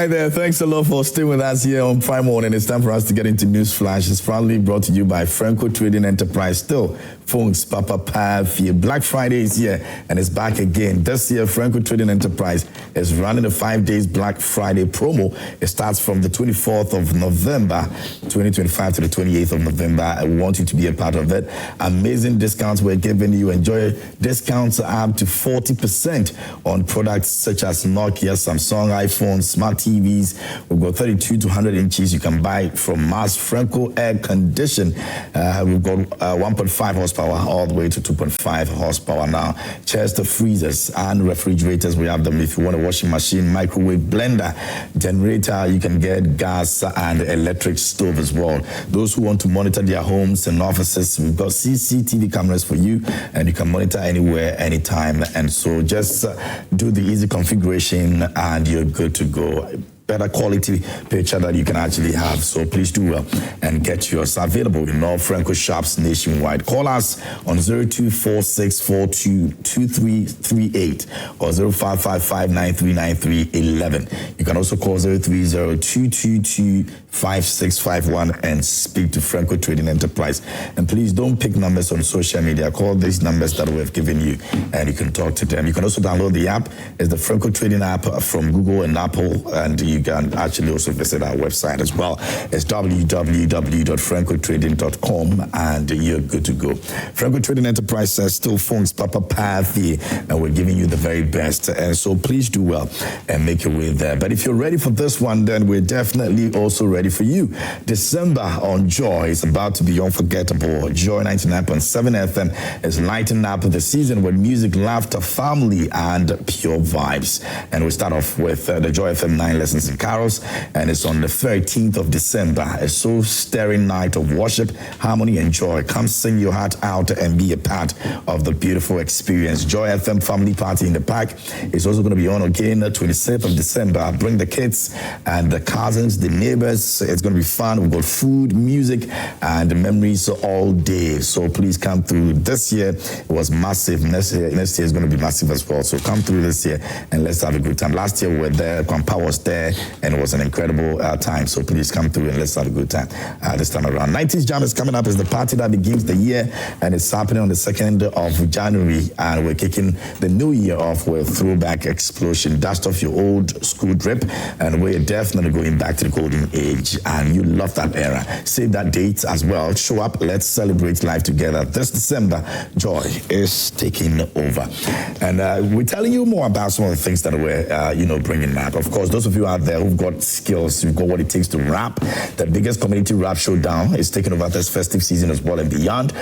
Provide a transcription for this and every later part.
right there. Thanks a lot for staying with us here on Prime Morning. It's time for us to get into News Flash. It's proudly brought to you by Franco Trading Enterprise. Still, phones, Papa Pav. Black Friday is here and it's back again. This year, Franco Trading Enterprise is running a 5 days Black Friday promo. It starts from the 24th of November, 2025 to the 28th of November. I want you to be a part of it. Amazing discounts we're giving you. Enjoy discounts up to 40% on products such as Nokia, Samsung, iPhone, smart TVs. We've got 32 to 100 inches you can buy from Mars Franco Air Condition. We've got 1.5 horsepower all the way to 2.5 horsepower now. Chairs to freezers and refrigerators. We have them if you want a washing machine, microwave, blender, generator. You can get gas and electric stove as well. Those who want to monitor their homes and offices, we've got CCTV cameras for you and you can monitor anywhere, anytime. And so just do the easy configuration and you're good to go. Better quality picture that you can actually have. So please do well and get yours available in all Franco shops nationwide. Call us on 0246422338 or 0555939311. You can also call 0302225651 and speak to Franco Trading Enterprise. And please don't pick numbers on social media. Call these numbers that we have given you and you can talk to them. You can also download the app. It's the Franco Trading app from Google and Apple, and you can actually also visit our website as well. It's www.francotrading.com and you're good to go. Franco Trading Enterprise says still phones, Papa Pathy, and we're giving you the very best. And so please do well and make your way there. But if you're ready for this one, then we're definitely also ready for you. December on Joy is about to be unforgettable. Joy 99.7 FM is lighting up the season with music, laughter, family, and pure vibes. And we start off with the Joy FM 9 Lessons in Carols, and it's on the 13th of December. A soul-stirring night of worship, harmony, and joy. Come sing your heart out and be a part of the beautiful experience. Joy FM Family Party in the Park is also going to be on again the 26th of December. Bring the kids and the cousins, the neighbors. It's going to be fun. We've got food, music, and memories all day. So please come through. This year it was massive. Next year is going to be massive as well. So come through this year and let's have a good time. Last year we were there. Kwame was there. And it was an incredible time. So please come through and let's have a good time this time around. 90s Jam is coming up. It's the party that begins the year, and it's happening on the 2nd of January. And we're kicking the new year off with Throwback Explosion. Dust off your old school drip, and we're definitely going back to the golden age. And you love that era. Save that date as well. Show up. Let's celebrate life together. This December, Joy is taking over. And we're telling you more about some of the things that we're, bringing up. Of course, those of you out there who've got skills, you've got what it takes to rap. The biggest community rap showdown is taking over this festive season as well and beyond.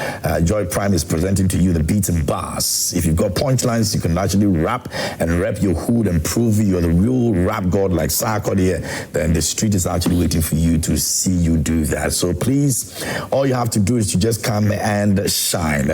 Joy Prime is presenting to you the beats and bars. If you've got punchlines, you can actually rap and rep your hood and prove you're the real rap god like Sarkodie here. Then the street is actually waiting for you to see you do that. So please, all you have to do is to just come and shine.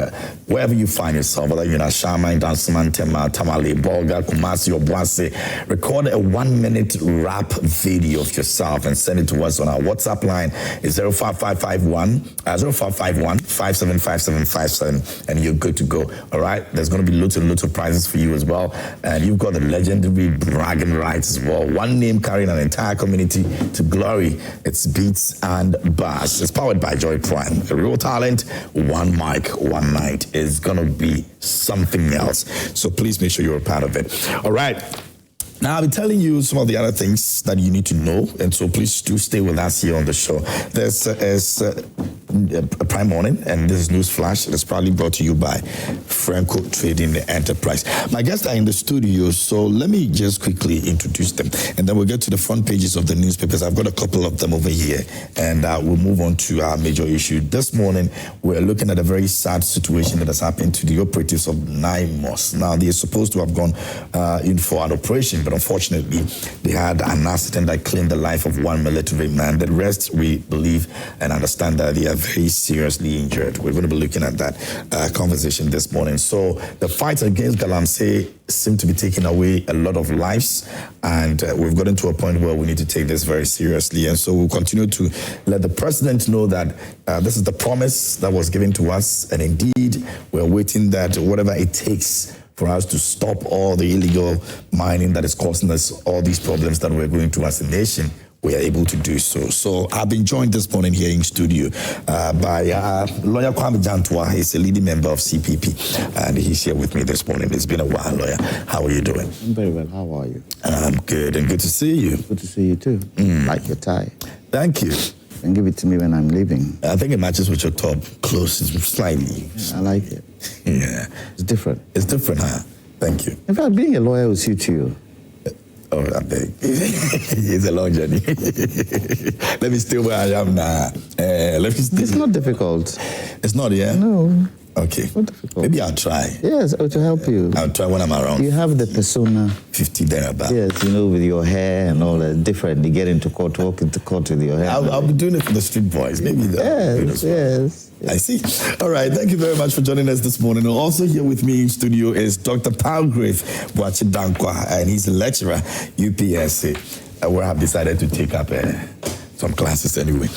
Wherever you find yourself, whether you're in Ashama, Dansman, Tema, Tamale, Bolga, Kumasi, or Boise, record a 1-minute rap video of yourself and send it to us on our WhatsApp line. It's 0551 575757, and you're good to go. All right, there's going to be lots and lots of prizes for you as well, and you've got the legendary bragging rights as well. One name carrying an entire community to glory. It's beats and bars. It's powered by Joy Prime. A real talent, one mic, one night is going to be something else. So please make sure you're a part of it. All right. Now, I'll be telling you some of the other things that you need to know, and so please do stay with us here on the show. This is Prime Morning, and this is News Flash. It's probably brought to you by Franco Trading Enterprise. My guests are in the studio, so let me just quickly introduce them, and then we'll get to the front pages of the newspapers. I've got a couple of them over here, and we'll move on to our major issue. This morning, we're looking at a very sad situation that has happened to the operatives of 9 mosques. Now, they're supposed to have gone in for an operation, but unfortunately, they had an accident that claimed the life of one military man. The rest, we believe and understand that they are very seriously injured. We're going to be looking at that conversation this morning. So the fight against Galamsey seem to be taking away a lot of lives, and we've gotten to a point where we need to take this very seriously. And so we'll continue to let the president know that this is the promise that was given to us, and indeed, we're waiting that whatever it takes for us to stop all the illegal mining that is causing us all these problems that we're going through as a nation, we are able to do so. So I've been joined this morning here in studio by lawyer Kwame Jantuah. He's a leading member of CPP, and he's here with me this morning. It's been a while, lawyer. How are you doing? I'm very well. How are you? I'm good, and good to see you. Good to see you too. Like your tie. Thank you. And give it to me when I'm leaving. I think it matches with your top close slightly. I like it. Yeah. It's different. It's different, huh? Thank you. In fact, being a lawyer will suit you. Oh, I beg. It's a long journey. Let me stay where I am now. Let me stay. It's not difficult. It's not, yeah? No. Okay. It's not difficult. Maybe I'll try. Yes, to help you. I'll try when I'm around. You have the persona. 50 thereabout. Yes, with your hair and all that. Different. You get into court, walk into court with your hair. I'll be doing it for the street boys. Maybe that. Yes. I see. All right. Thank you very much for joining us this morning. Also here with me in studio is Dr. Palgrave Dankwa, and he's a lecturer, UPSC, where I've decided to take up some classes anyway.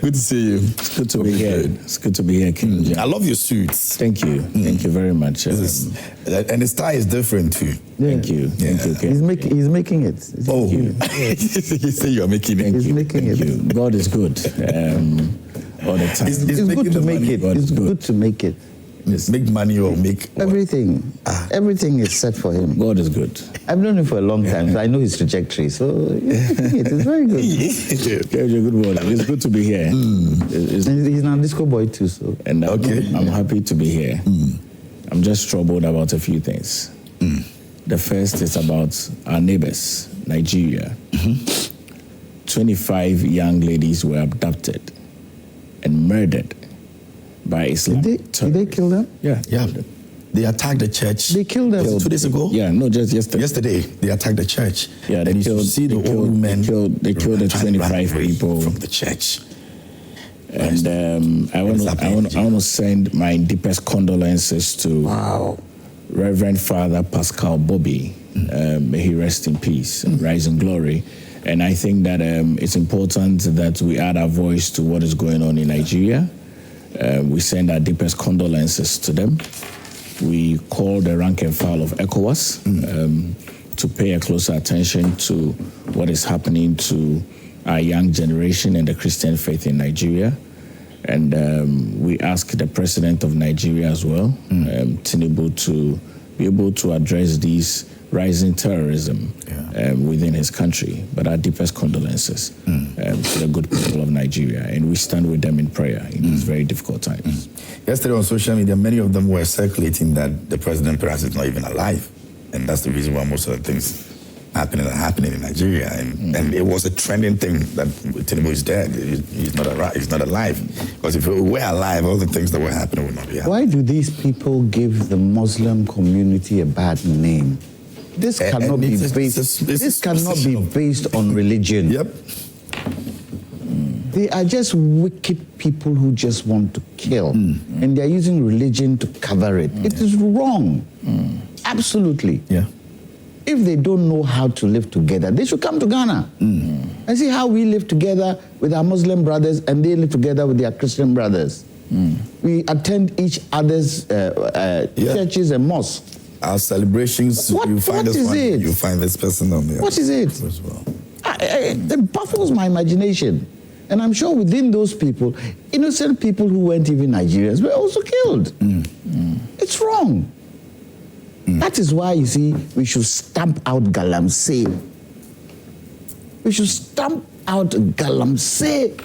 Good to see you. It's good to be here. It's good to be here, King. I love your suits. Thank you. Thank you very much. And the style is different too. Thank you. Yeah. Thank you. He's making it. Oh, you. You say you're making it. He's making it. Thank you. God is good all the time. It's good to make it. It's good to make it. Make money or make everything. Everything is set for him. God is good. I've known him for a long time, so I know his trajectory. So it is very good. Good morning. It's good to be here. And he's now a disco boy too. So and I'm happy to be here. I'm just troubled about a few things. The first is about our neighbors, Nigeria. 25 young ladies were abducted and murdered by Islamic terrorists. Did they kill them? Yeah. They attacked the church. They killed them 2 days ago. Yeah, no, just yesterday. Yesterday they attacked the church. Yeah, and you see the old women. They killed the 25 people from the church. And I want to send my deepest condolences to Reverend Father Pascal Bobby. May he rest in peace and rise in glory. And I think that it's important that we add our voice to what is going on in Nigeria. We send our deepest condolences to them. We call the rank and file of ECOWAS to pay a closer attention to what is happening to our young generation and the Christian faith in Nigeria. And we ask the president of Nigeria as well, Tinubu, to be able to address these rising terrorism within his country. But our deepest condolences to the good people of Nigeria. And we stand with them in prayer in these very difficult times. Yesterday on social media, many of them were circulating that the president perhaps is not even alive. And that's the reason why most of the things happening in Nigeria. And it was a trending thing that Tinubu is dead. He's not alive. Because if he were alive, all the things that were happening would not be happening. Why do these people give the Muslim community a bad name? This cannot be based on religion. Yep. They are just wicked people who just want to kill. And they're using religion to cover it. It is wrong. Absolutely. Yeah. If they don't know how to live together, they should come to Ghana and see how we live together with our Muslim brothers and they live together with their Christian brothers. We attend each other's churches and mosques. Our celebrations, you find this person on there. What is it? As well. It baffles my imagination. And I'm sure within those people, innocent people who weren't even Nigerians were also killed. It's wrong. That is why, you see, we should stamp out Galamsey. We should stamp out Galamsey.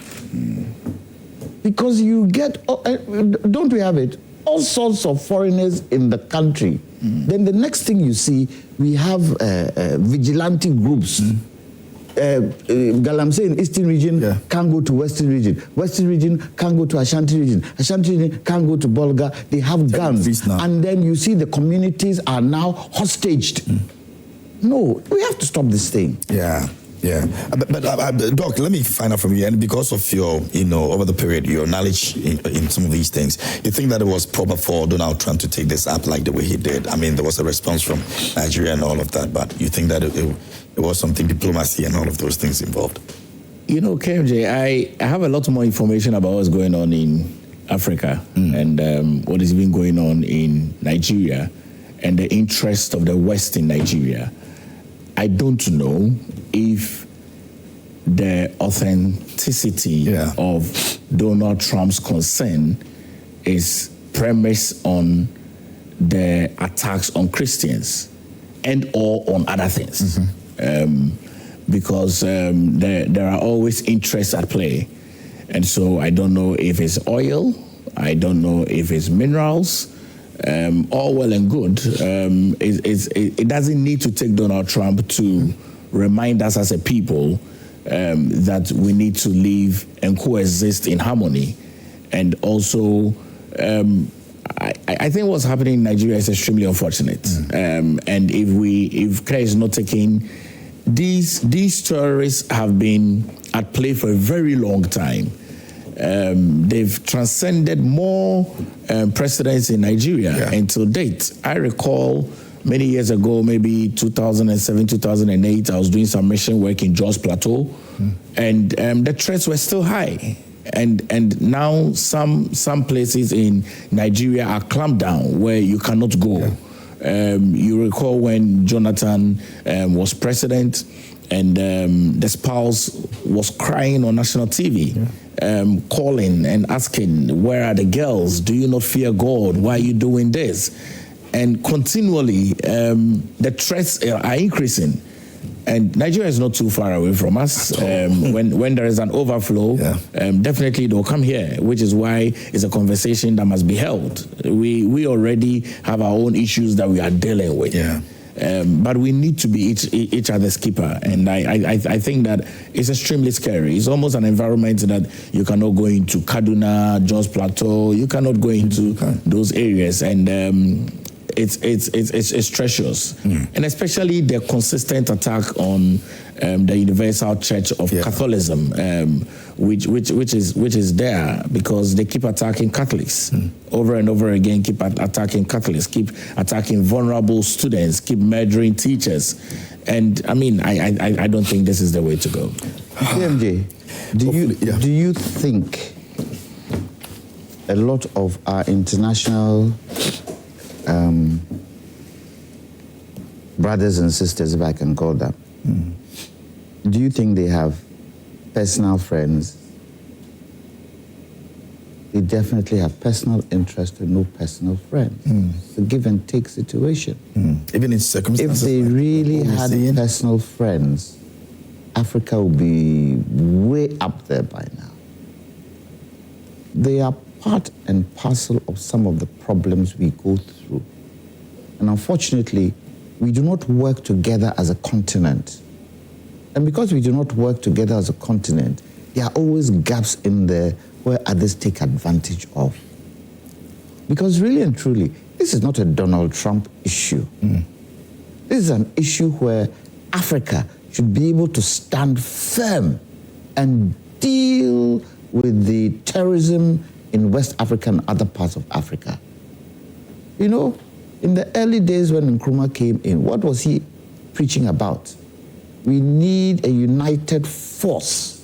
Because you get, don't we have it? All sorts of foreigners in the country. Then the next thing you see, we have vigilante groups. Galamsey in Eastern region can't go to Western region. Western region can't go to Ashanti region. Ashanti region can't go to Bolga. They have guns. And then you see the communities are now hostaged. No, we have to stop this thing. Yeah. But Doc, let me find out from you, and because of your, over the period, your knowledge in some of these things, you think that it was proper for Donald Trump to take this up like the way he did? I mean, there was a response from Nigeria and all of that, but you think that it was something diplomacy and all of those things involved? KMJ, I have a lot more information about what's going on in Africa and what is even going on in Nigeria and the interest of the West in Nigeria, I don't know if the authenticity of Donald Trump's concern is premised on the attacks on Christians and or on other things. Because there are always interests at play. And so I don't know if it's oil, I don't know if it's minerals, all well and good. It doesn't need to take Donald Trump to remind us as a people that we need to live and coexist in harmony. And also, I think what's happening in Nigeria is extremely unfortunate. And if care is not taken, these terrorists have been at play for a very long time. They've transcended more presidents in Nigeria until date. I recall many years ago, maybe 2007, 2008, I was doing some mission work in Jos Plateau, and the threats were still high. And now some places in Nigeria are clamped down where you cannot go. You recall when Jonathan was president and the spouse was crying on national TV, calling and asking, where are the girls? Do you not fear God? Why are you doing this? And continually, the threats are increasing. And Nigeria is not too far away from us. When there is an overflow, definitely they'll come here, which is why it's a conversation that must be held. We already have our own issues that we are dealing with. But we need to be each other's keeper. And I think that it's extremely scary. It's almost an environment that you cannot go into Kaduna, Jos Plateau, you cannot go into those areas. And it's treacherous, and especially the consistent attack on the Universal Church of Catholicism, which is there because they keep attacking Catholics over and over again. Keep attacking Catholics, keep attacking vulnerable students, keep murdering teachers, and I mean, I don't think this is the way to go. CMJ, do you think a lot of our international brothers and sisters, if I can call them, do you think they have personal friends? They definitely have personal interest and no personal friends. It's a give and take situation. Even in circumstances. If they really had personal friends, Africa would be way up there by now. They are part and parcel of some of the problems we go through. And unfortunately, we do not work together as a continent. And because we do not work together as a continent, there are always gaps in there where others take advantage of. Because really and truly, this is not a Donald Trump issue. This is an issue where Africa should be able to stand firm and deal with the terrorism in West Africa and other parts of Africa. You know, in the early days when Nkrumah came in, what was he preaching about? We need a united force.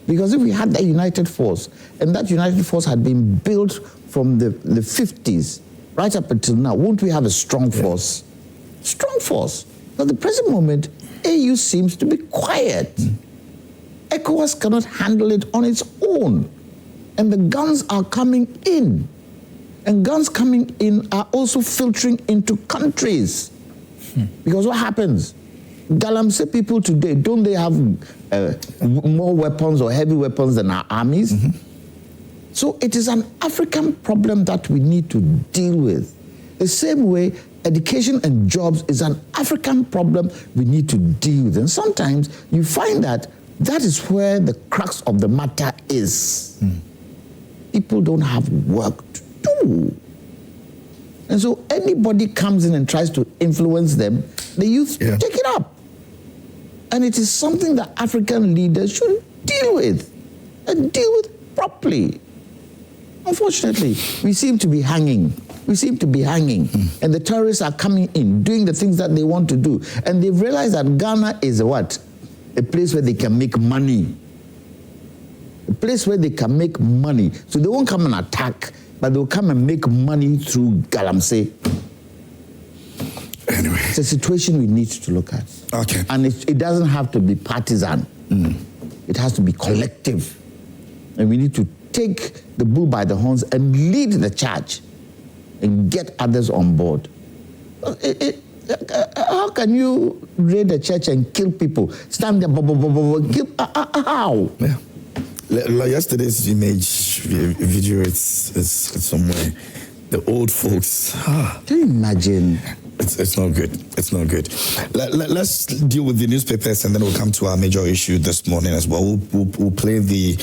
Because if we had that united force, and that united force had been built from the 50s right up until now, won't we have a strong force? Strong force. But at the present moment, AU seems to be quiet. ECOWAS cannot handle it on its own. And the guns are coming in. And guns coming in are also filtering into countries. Because what happens? Galamsey people today, don't they have more weapons or heavy weapons than our armies? So it is an African problem that we need to deal with. The same way education and jobs is an African problem we need to deal with. And sometimes you find that is where the crux of the matter is. People don't have work to do. And so anybody comes in and tries to influence them, the youth take it up. And it is something that African leaders should deal with, and deal with properly. Unfortunately, we seem to be hanging. And the terrorists are coming in, doing the things that they want to do. And they've realized that Ghana is what? A place where they can make money. A place where they can make money. So they won't come and attack, but they'll come and make money through Galamsey. Anyway. It's a situation we need to look at. Okay. And it doesn't have to be partisan. It has to be collective. And we need to take the bull by the horns and lead the charge and get others on board. How can you raid the church and kill people? Stand there, kill, how? Yeah. Yesterday's image video, it's somewhere. The old folks. Can you imagine? It's not good. It's not good. Let's deal with the newspapers, and then we'll come to our major issue this morning as well. We'll play the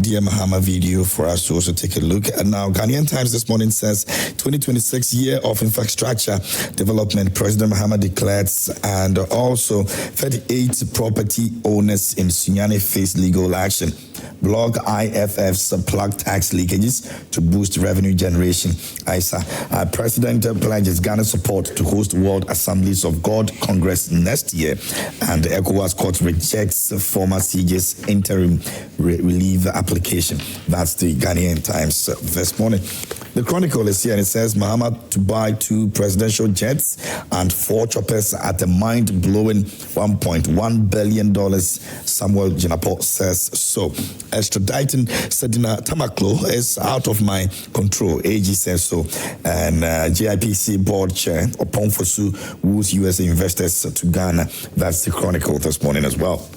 Dear Mahama video for us to also take a look. And now, Ghanaian Times this morning says 2026 year of infrastructure development, President Mahama declares, and also 38 property owners in Sunyani face legal action. Blog IFF's plug tax leakages to boost revenue generation. ISA. President pledges Ghana support to host World Assemblies of God Congress next year. And ECOWAS Court rejects former CJ's interim relief application. That's the Ghanaian Times this morning. The Chronicle is here and it says Mahama to buy 2 presidential jets and 4 choppers at a mind-blowing $1.1 billion. Samuel Jinapo says so. Extraditing Sedina Tamaklo is out of my control. AG says so. And GIPC board chair Oponfosu woos US investors to Ghana. That's the Chronicle this morning as well.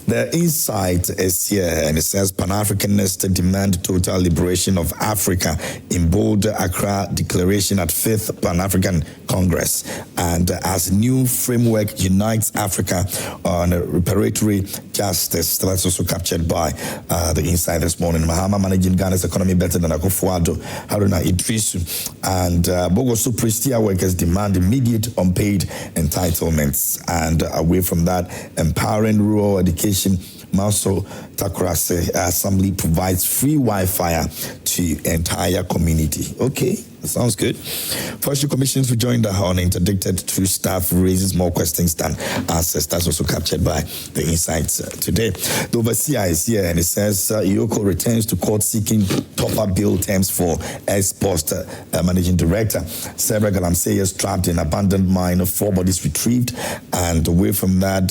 The insight is here, and it says Pan-Africanists demand total liberation of Africa in bold Accra declaration at 5th Pan-African Congress. And as new framework unites Africa on reparatory justice, that's also captured by the insight this morning. Mahama managing Ghana's economy better than Akufo-Addo, Haruna Idrisu, and Bogoso Prestia workers demand immediate unpaid entitlements. And away from that, empowering rural education. Maso Takorase Assembly provides free Wi-Fi to entire community. Okay, that sounds good. Forestry commissions who joined on interdicted to staff raises more questions than answers. That's also captured by the insights today. The overseer is here and it says Yoko returns to court seeking tougher bill terms for ex-post managing director. Several Galamsey is trapped in abandoned mine, 4 bodies retrieved, and away from that,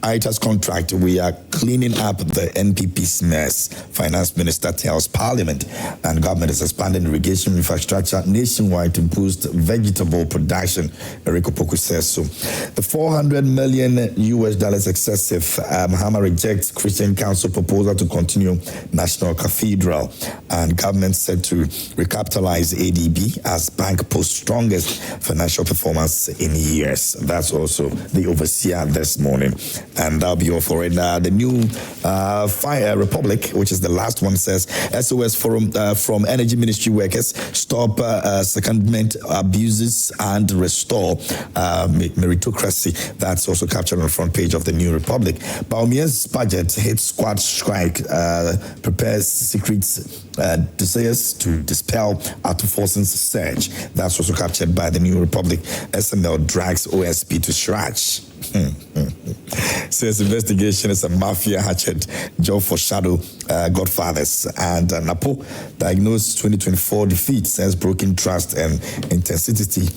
ITA's contract, we are cleaning up the NPP's mess, Finance Minister tells Parliament, and government is expanding irrigation infrastructure nationwide to boost vegetable production. Eric Opoku says so. The $400 million excessive. Mahama rejects Christian Council proposal to continue National Cathedral, and government set to recapitalize ADB as bank posts strongest financial performance in years. That's also the overseer this morning. And that'll be all for it. The new Fire Republic, which is the last one, says SOS Forum from Energy Ministry workers, stop secondment abuses and restore meritocracy. That's also captured on the front page of the New Republic. Baumia's budget hits squad strike, prepares secrets desires to dispel Arthur Forson's surge. That's also captured by the New Republic. SML drags OSP to scratch. Says investigation is a mafia hatchet job for shadow godfathers. And Napo diagnosed 2024 defeat, says broken trust and intensity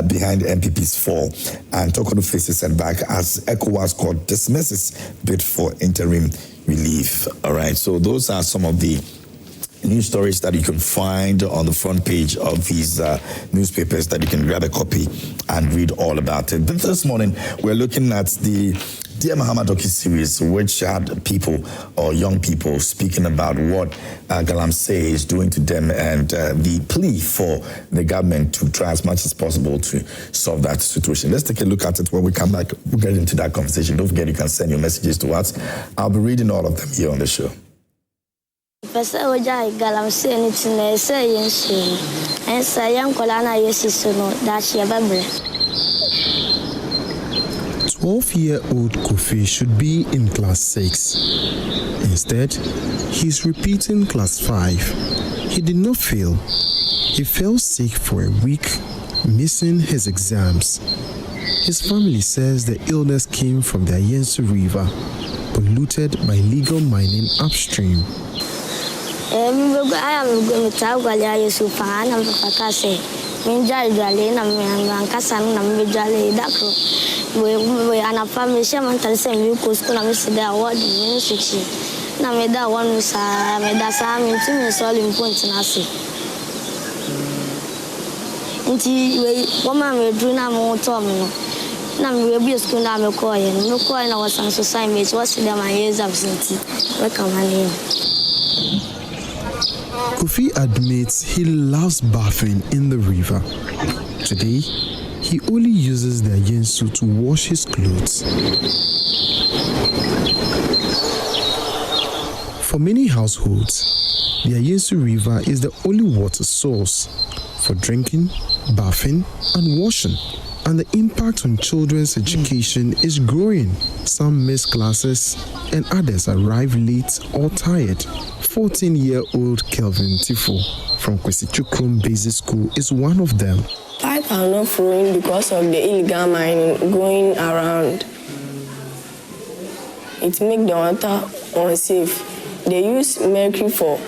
behind MPP's fall. And Tokono faces setback as ECOWAS Court dismisses bid for interim relief. All right, so those are some of the news stories that you can find on the front page of these newspapers that you can grab a copy and read all about it. But this morning, we're looking at the Dear Mahama docu-series, which had people or young people speaking about what Galamsey is doing to them and the plea for the government to try as much as possible to solve that situation. Let's take a look at it when we come back. We'll get into that conversation. Don't forget you can send your messages to us. I'll be reading all of them here on the show. Pese oja Galamsey ni tine se yenshi en sa yan kola na yesiso no dachi ababre. 12-year-old Kofi should be in class 6. Instead, he's repeating class 5. He did not fail. He fell sick for a week, missing his exams. His family says the illness came from the Yensu River. polluted by illegal mining upstream. Kofi admits he loves bathing in the river. Today, he only uses the Ayensu to wash his clothes. For many households, the Ayensu River is the only water source for drinking, bathing, and washing. And the impact on children's education is growing. Some miss classes and others arrive late or tired. 14-year-old Kelvin Tifo from Kwesichukrum Basic School is one of them. Pipes are not flowing because of the illegal mining going around. It makes the water unsafe. They use mercury for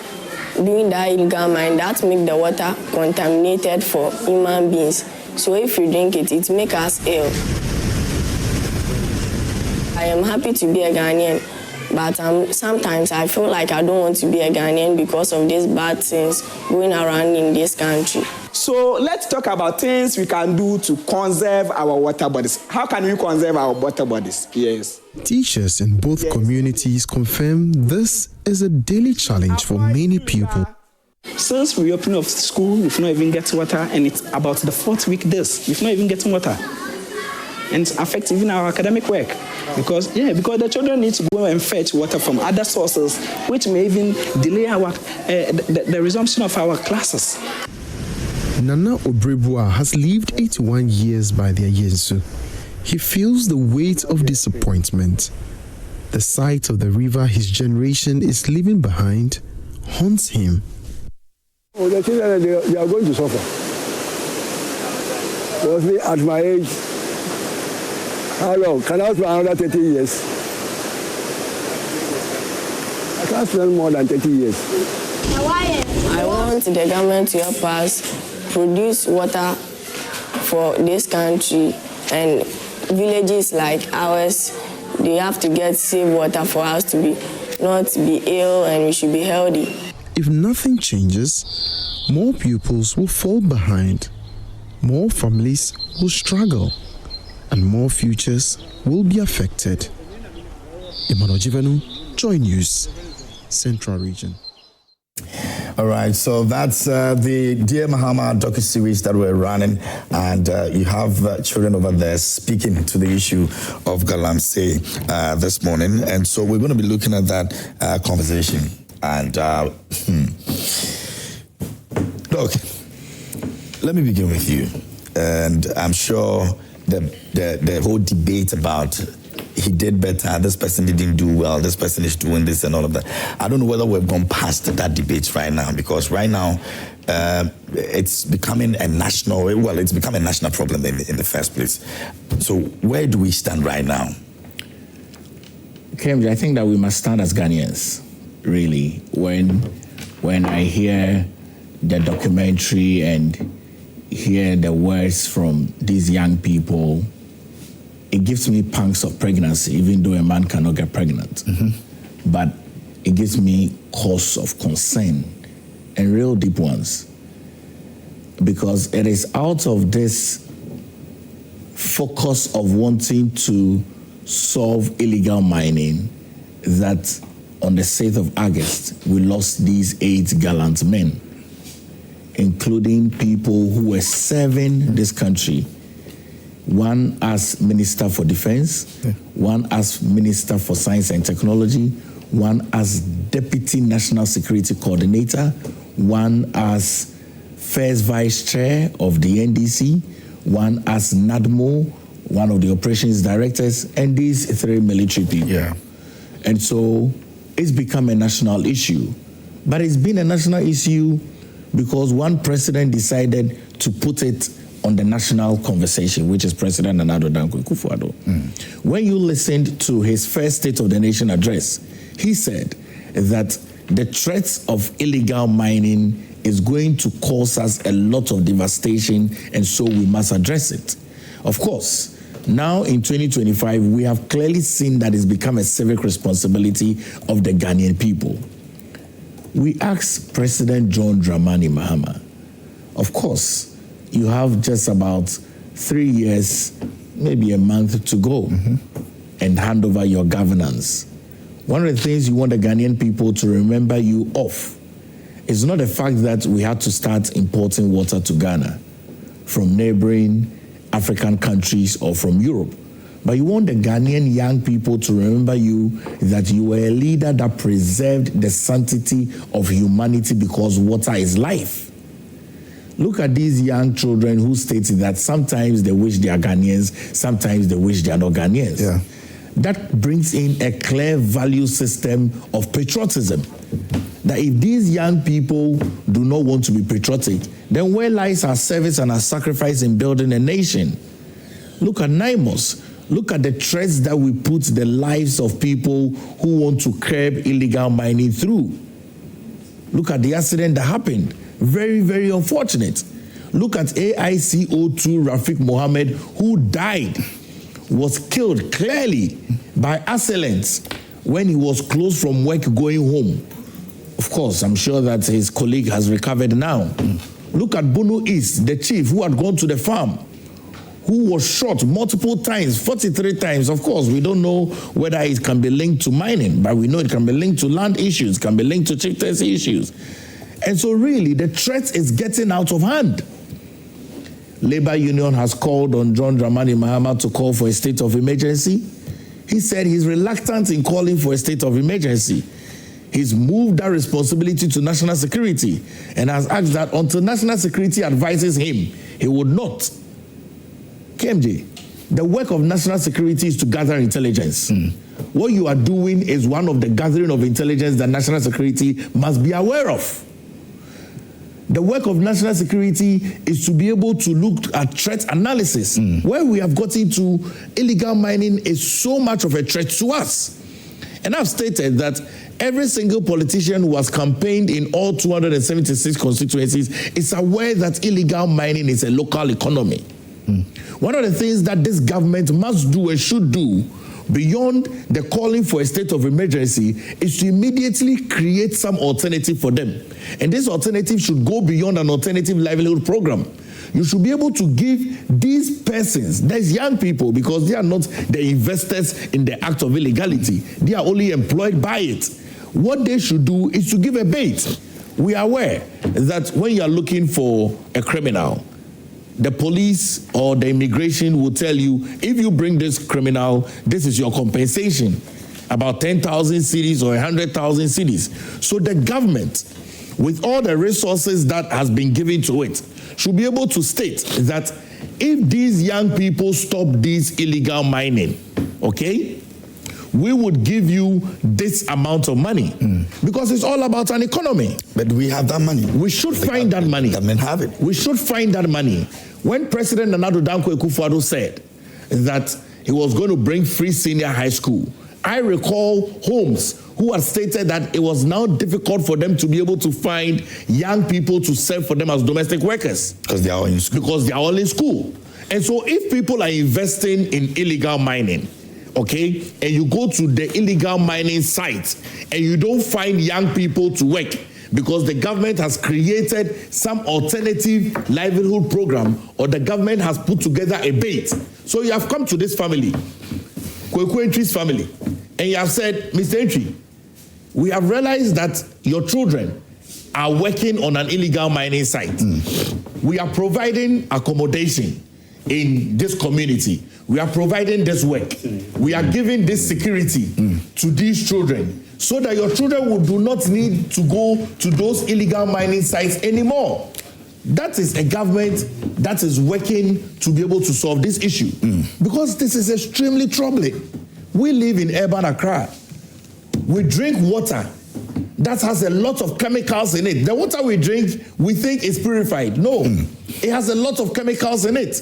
doing that illegal mine. That makes the water contaminated for human beings. So if you drink it, it makes us ill. I am happy to be a Ghanaian, but sometimes I feel like I don't want to be a Ghanaian because of these bad things going around in this country. So let's talk about things we can do to conserve our water bodies. How can we conserve our water bodies? Yes. Teachers in both communities confirm this is a daily challenge for many people. Since we open up school, we've not even get water, and it's about the 4th week we've not even getting water. And it's affecting even our academic work. Because the children need to go and fetch water from other sources, which may even delay the resumption of our classes. Nana Obrebua has lived 81 years by the Ayensu. He feels the weight of disappointment. The sight of the river his generation is leaving behind haunts him. Oh, the children, they are going to suffer. Because me, at my age, how long? Can I spend another 30 years? I can't spend more than 30 years. I want the government to help us produce water for this country, and villages like ours, they have to get safe water for us to not be ill, and we should be healthy. If nothing changes, more pupils will fall behind, more families will struggle, and more futures will be affected. Emmanuel Jivenu, Joy News, Central Region. All right, so that's the Dear Mahama docu-series that we're running, and you have children over there speaking to the issue of Galamsey this morning, and so we're going to be looking at that conversation. And look, let me begin with you. And I'm sure the whole debate about he did better, this person didn't do well, this person is doing this and all of that. I don't know whether we've gone past that debate right now, because right now it's becoming a national, it's become a national problem in the first place. So where do we stand right now? Kemji, I think that we must stand as Ghanaians. Really, when I hear the documentary and hear the words from these young people, it gives me pangs of pregnancy, even though a man cannot get pregnant. Mm-hmm. But it gives me cause of concern, and real deep ones, because it is out of this focus of wanting to solve illegal mining that on the 6th of August, we lost these 8 gallant men, including people who were serving this country. One as Minister for Defense, one as Minister for Science and Technology, one as Deputy National Security Coordinator, one as First Vice Chair of the NDC, one as NADMO, one of the Operations Directors, and these 3 military people. Yeah. And so it's become a national issue. But it's been a national issue because one president decided to put it on the national conversation, which is President Nana Addo Dankwa Akufo-Addo. When you listened to his first State of the Nation address, he said that the threats of illegal mining is going to cause us a lot of devastation, and so we must address it. Of course, now in 2025, we have clearly seen that it's become a civic responsibility of the Ghanaian people. We asked President John Dramani Mahama, of course, you have just about 3 years, maybe a month to go and hand over your governance. One of the things you want the Ghanaian people to remember you of is not the fact that we had to start importing water to Ghana from neighboring African countries or from Europe. But you want the Ghanaian young people to remember you that you were a leader that preserved the sanctity of humanity because water is life. Look at these young children who stated that sometimes they wish they are Ghanaians, sometimes they wish they are not Ghanaians. Yeah. That brings in a clear value system of patriotism. That if these young people do not want to be patriotic, then where lies our service and our sacrifice in building a nation? Look at NIMOS. Look at the threats that we put the lives of people who want to curb illegal mining through. Look at the accident that happened. Very, very unfortunate. Look at AICO2 Rafiq Mohammed, who died, was killed clearly by assailants when he was close from work going home. Of course, I'm sure that his colleague has recovered now. Look at Bunu East, the chief who had gone to the farm, who was shot multiple times, 43 times. Of course, we don't know whether it can be linked to mining, but we know it can be linked to land issues, can be linked to chieftaincy issues. And so really, the threat is getting out of hand. Labour Union has called on John Dramani Mahama to call for a state of emergency. He said he's reluctant in calling for a state of emergency. He's moved that responsibility to national security and has asked that until national security advises him, he would not. KMJ, the work of national security is to gather intelligence. What you are doing is one of the gathering of intelligence that national security must be aware of. The work of national security is to be able to look at threat analysis. Where we have gotten to, illegal mining is so much of a threat to us. And I've stated that every single politician who has campaigned in all 276 constituencies is aware that illegal mining is a local economy. One of the things that this government must do and should do beyond the calling for a state of emergency is to immediately create some alternative for them. And this alternative should go beyond an alternative livelihood program. You should be able to give these persons, these young people, because they are not the investors in the act of illegality, they are only employed by it. What they should do is to give a bait. We are aware that when you are looking for a criminal, the police or the immigration will tell you, if you bring this criminal, this is your compensation, about 10,000 cedis or 100,000 cedis. So the government, with all the resources that has been given to it, should be able to state that if these young people stop this illegal mining, okay, we would give you this amount of money. Because it's all about an economy. But we have that money. We should find that money. The government have it. We should find that money. When President Nana Addo Dankwa Akufo-Addo said that he was going to bring free senior high school, I recall homes who had stated that it was now difficult for them to be able to find young people to serve for them as domestic workers. Because they are all in school. Because they are all in school. And so if people are investing in illegal mining, okay, and you go to the illegal mining site and you don't find young people to work because the government has created some alternative livelihood program or the government has put together a bait. So you have come to this family, Kweku Entry's family, and you have said, Mr. Entry, we have realized that your children are working on an illegal mining site. We are providing accommodation in this community. We are providing this work. We are giving this security to these children so that your children do not need to go to those illegal mining sites anymore. That is a government that is working to be able to solve this issue. Because this is extremely troubling. We live in urban Accra. We drink water that has a lot of chemicals in it. The water we drink, we think is purified. No, it has a lot of chemicals in it.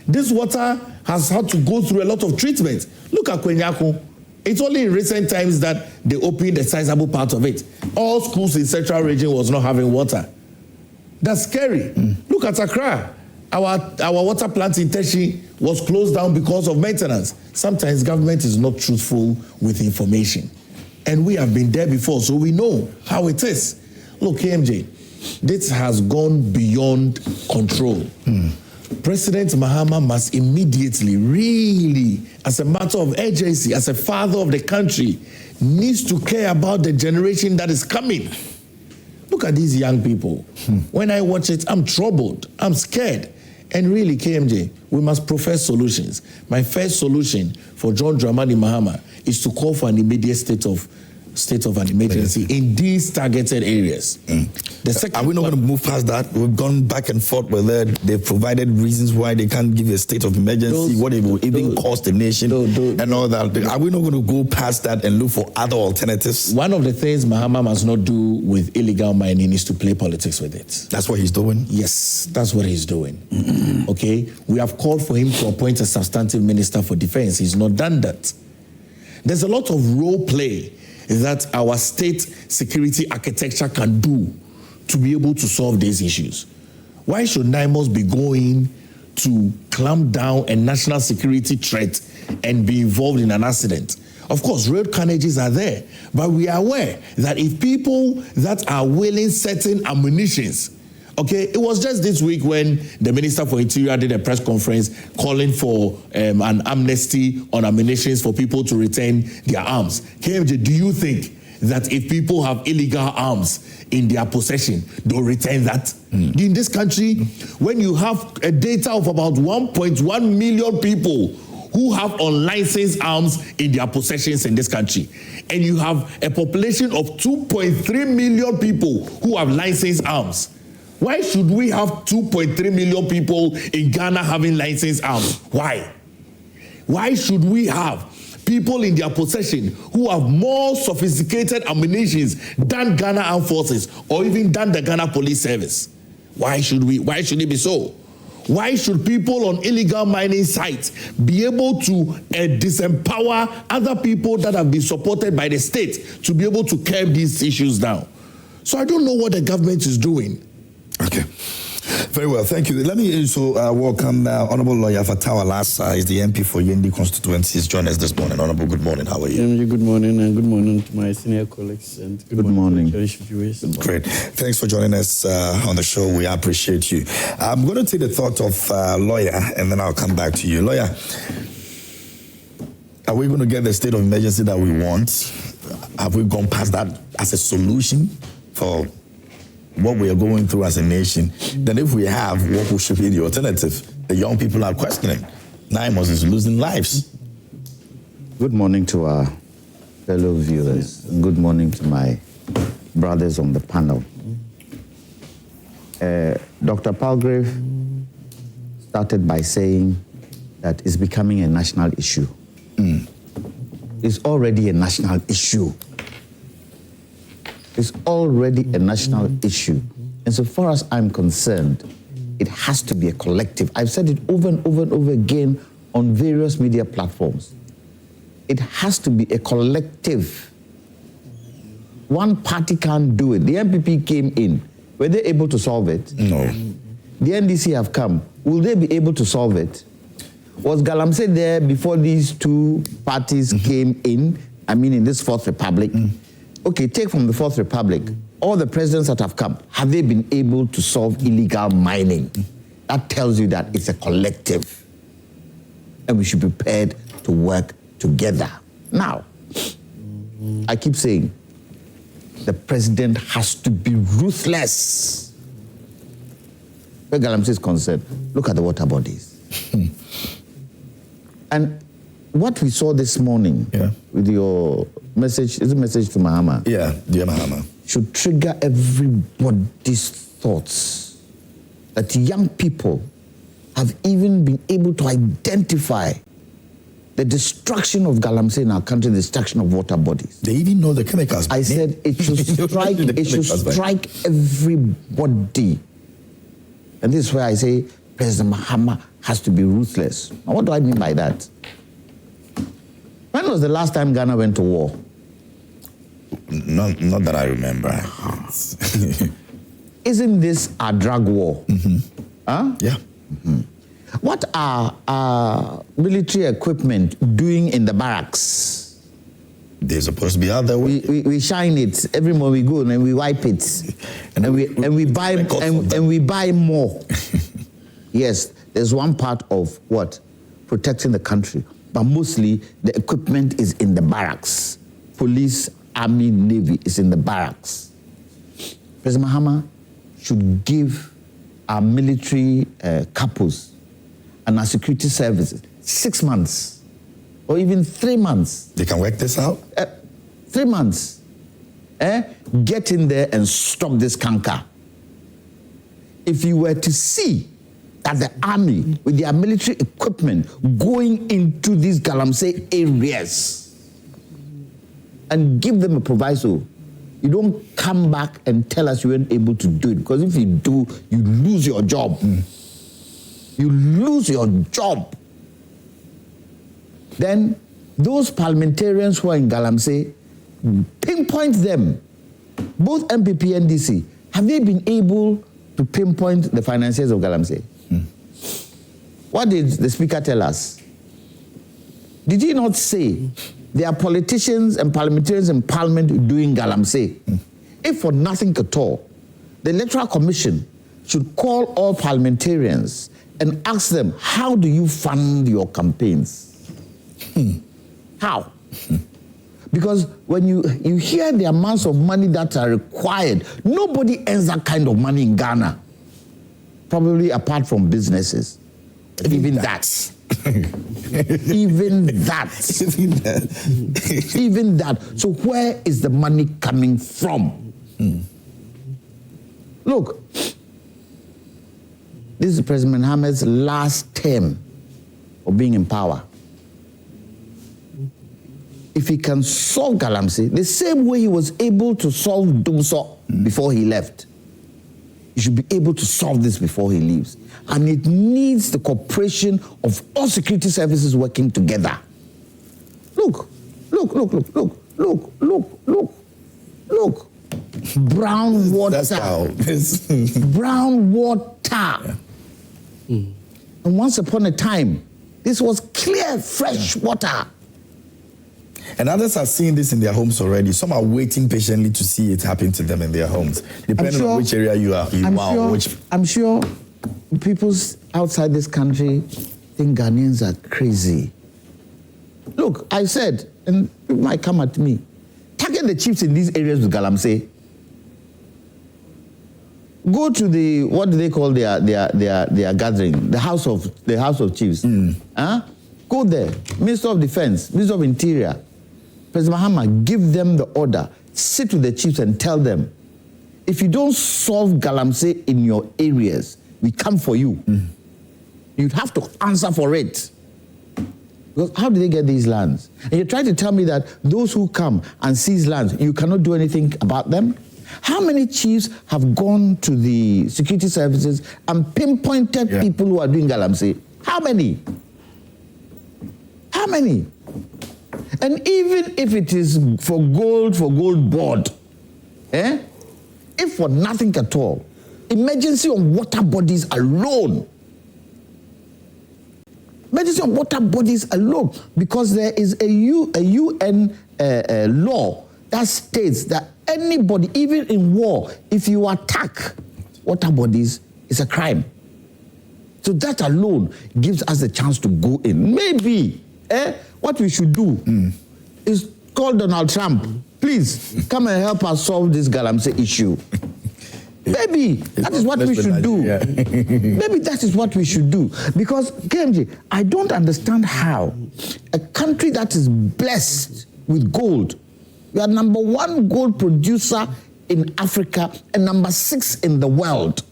This water has had to go through a lot of treatment. Look at Kwenyako. It's only in recent times that they opened a sizable part of it. All schools in Central Region was not having water. That's scary. Look at Accra. Our water plant in Teshi was closed down because of maintenance. Sometimes government is not truthful with information. And we have been there before, so we know how it is. Look, KMJ, this has gone beyond control. President Mahama must immediately, really, as a matter of urgency, as a father of the country, needs to care about the generation that is coming. Look at these young people. When I watch it, I'm troubled, I'm scared. And really, KMJ, we must profess solutions. My first solution for John Dramani Mahama is to call for an immediate state of an emergency in these targeted areas. Are we not going to move past that? We've gone back and forth with it. They've provided reasons why they can't give a state of emergency, what it will even cost the nation, and all that. Are we not going to go past that and look for other alternatives? One of the things Mahama must not do with illegal mining is to play politics with it. That's what he's doing? Yes, that's what he's doing. Okay? We have called for him to appoint a substantive minister for defense. He's not done that. There's a lot of role play that our state security architecture can do to be able to solve these issues. Why should NIMOS be going to clamp down a national security threat and be involved in an accident? Of course, road carnages are there, but we are aware that if people that are willing certain ammunitions, okay, it was just this week when the Minister for Interior did a press conference calling for an amnesty on ammunitions for people to return their arms. KMJ, do you think that if people have illegal arms in their possession, they'll return that? In this country, when you have a data of about 1.1 million people who have unlicensed arms in their possessions in this country, and you have a population of 2.3 million people who have licensed arms, why should we have 2.3 million people in Ghana having licensed arms? Why? Why should we have people in their possession who have more sophisticated ammunitions than Ghana Armed Forces or even than the Ghana Police Service? Why should it be so? Why should people on illegal mining sites be able to disempower other people that have been supported by the state to be able to curb these issues down? So I don't know what the government is doing. Okay. Very well, thank you. Let me also welcome Honorable Lawyer Fatawa Lassa. He's the MP for Yendi constituency. He's joined us this morning. Honorable, good morning. How are you? Good morning, and good morning to my senior colleagues, and good morning to viewers. Great. Thanks for joining us on the show. We appreciate you. I'm going to take the thought of Lawyer, and then I'll come back to you. Lawyer, are we going to get the state of emergency that we want? Have we gone past that as a solution for what we are going through as a nation? Then if we have, what should be the alternative? The young people are questioning. NIMOS is losing lives. Good morning to our fellow viewers. Good morning to my brothers on the panel. Dr. Palgrave started by saying that it's becoming a national issue. It's already a national issue. It's already a national issue. And so far as I'm concerned, it has to be a collective. I've said it over and over and over again on various media platforms. It has to be a collective. One party can't do it. The MPP came in. Were they able to solve it? No. The NDC have come. Will they be able to solve it? Was Galamsey there before these two parties came in? I mean, in this Fourth Republic? Okay, take from the Fourth Republic, all the presidents that have come, have they been able to solve illegal mining? That tells you that it's a collective. And we should be prepared to work together. Now, I keep saying, the president has to be ruthless. Where Galamsey is concerned, look at the water bodies. And what we saw this morning with your message, is a message to Mahama. Yeah, dear Mahama. Should trigger everybody's thoughts that young people have even been able to identify the destruction of Galamsey in our country, the destruction of water bodies. They even know the chemicals. I said it should strike, everybody. And this is where I say President Mahama has to be ruthless. Now, what do I mean by that? When was the last time Ghana went to war? Not that I remember. Isn't this a drug war? Mm-hmm. Huh? Yeah. Mm-hmm. What are our military equipment doing in the barracks? They're supposed to be out there. We shine it every morning. We go and we wipe it, and we buy more. Yes, there's one part of what protecting the country, but mostly the equipment is in the barracks. Police, army, navy is in the barracks. President Mahama should give our military couples and our security services 6 months or even 3 months. They can work this out? 3 months. Get in there and stop this canker. If you were to see that the army with their military equipment going into these Galamsey areas and give them a proviso, you don't come back and tell us you weren't able to do it, because if you do, you lose your job. You lose your job. Then those parliamentarians who are in Galamsey, pinpoint them. Both MPP and DC, have they been able to pinpoint the financiers of Galamsey? What did the speaker tell us? Did he not say there are politicians and parliamentarians in parliament doing Galamsey? If for nothing at all, the Electoral Commission should call all parliamentarians and ask them, how do you fund your campaigns? How? Because when you hear the amounts of money that are required, nobody earns that kind of money in Ghana. Probably apart from businesses. Even that. Even that. So where is the money coming from? Look, this is President Mahama's last term of being in power. If he can solve Galamsey the same way he was able to solve Dumso before he left, he should be able to solve this before he leaves. And it needs the cooperation of all security services working together. Look. Brown water. Brown water. And once upon a time, this was clear, fresh water. And others are seeing this in their homes already. Some are waiting patiently to see it happen to them in their homes, depending on which area you are. I'm sure people outside this country think Ghanaians are crazy. Look, I said, and people might come at me, target the chiefs in these areas with Galamsey. Go to the, what do they call their gathering? The House of Chiefs. Go there. Minister of Defense, Minister of Interior, President Mahama, give them the order. Sit with the chiefs and tell them, if you don't solve Galamsey in your areas, we come for you. You'd have to answer for it. Because how do they get these lands? And you're trying to tell me that those who come and seize lands, you cannot do anything about them? How many chiefs have gone to the security services and pinpointed people who are doing Galamsey? How many? How many? And even if it is for gold board, if for nothing at all, emergency on water bodies alone, because there is a UN law that states that anybody, even in war, if you attack water bodies, it's a crime. So that alone gives us a chance to go in. Maybe what we should do is call Donald Trump. Please come and help us solve this Galamsey issue. Maybe that is what we should do. Maybe that is what we should do. Because, KMJ, I don't understand how a country that is blessed with gold, we are #1 gold producer in Africa and #6 in the world,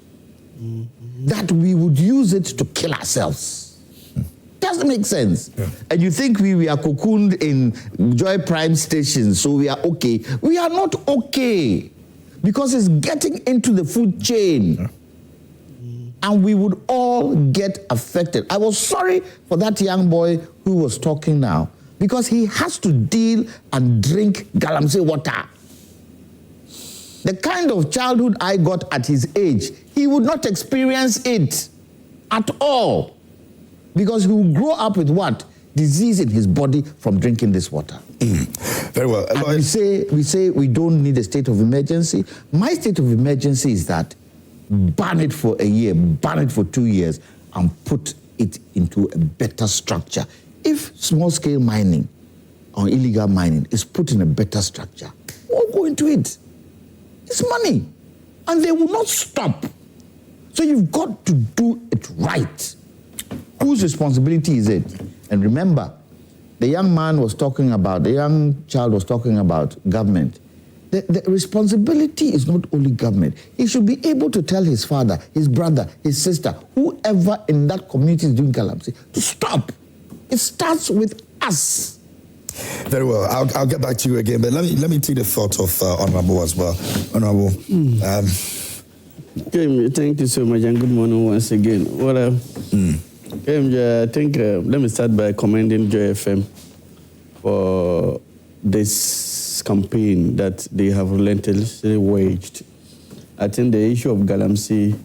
that we would use it to kill ourselves. doesn't make sense. Yeah. And you think we are cocooned in Joy Prime stations, so we are okay. We are not okay, because it's getting into the food chain. Yeah. And we would all get affected. I was sorry for that young boy who was talking now, because he has to deal and drink Galamsey water. The kind of childhood I got at his age, he would not experience it at all, because he will grow up with what? Disease in his body from drinking this water. Very well. And we say we don't need a state of emergency. My state of emergency is that ban it for a year, ban it for 2 years, and put it into a better structure. If small-scale mining or illegal mining is put in a better structure, we'll go into it. It's money, and they will not stop. So you've got to do it right. Whose responsibility is it? And remember, the young child was talking about government. The responsibility is not only government. He should be able to tell his father, his brother, his sister, whoever in that community is doing Galamsey, to stop. It starts with us. Very well. I'll get back to you again, but let me take the thought of Honorable as well. Honorable. Thank you so much, and good morning once again. I think let me start by commending Joy FM for this campaign that they have relentlessly waged. I think the issue of Galamsey,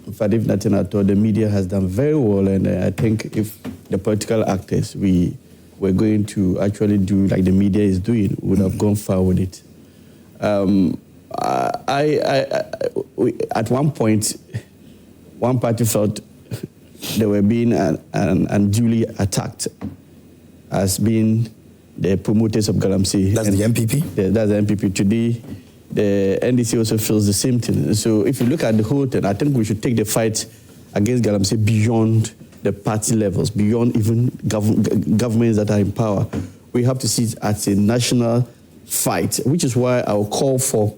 in fact, if nothing at all, the media has done very well, and I think if the political actors we're going to actually do like the media is doing, would have gone far with it. At one point, one party felt they were being unduly attacked as being the promoters of Galamsey. That's the MPP? That's the MPP. Today, the NDC also feels the same thing. So if you look at the whole thing, I think we should take the fight against Galamsey beyond the party levels, beyond even governments that are in power. We have to see it as a national fight, which is why I will call for,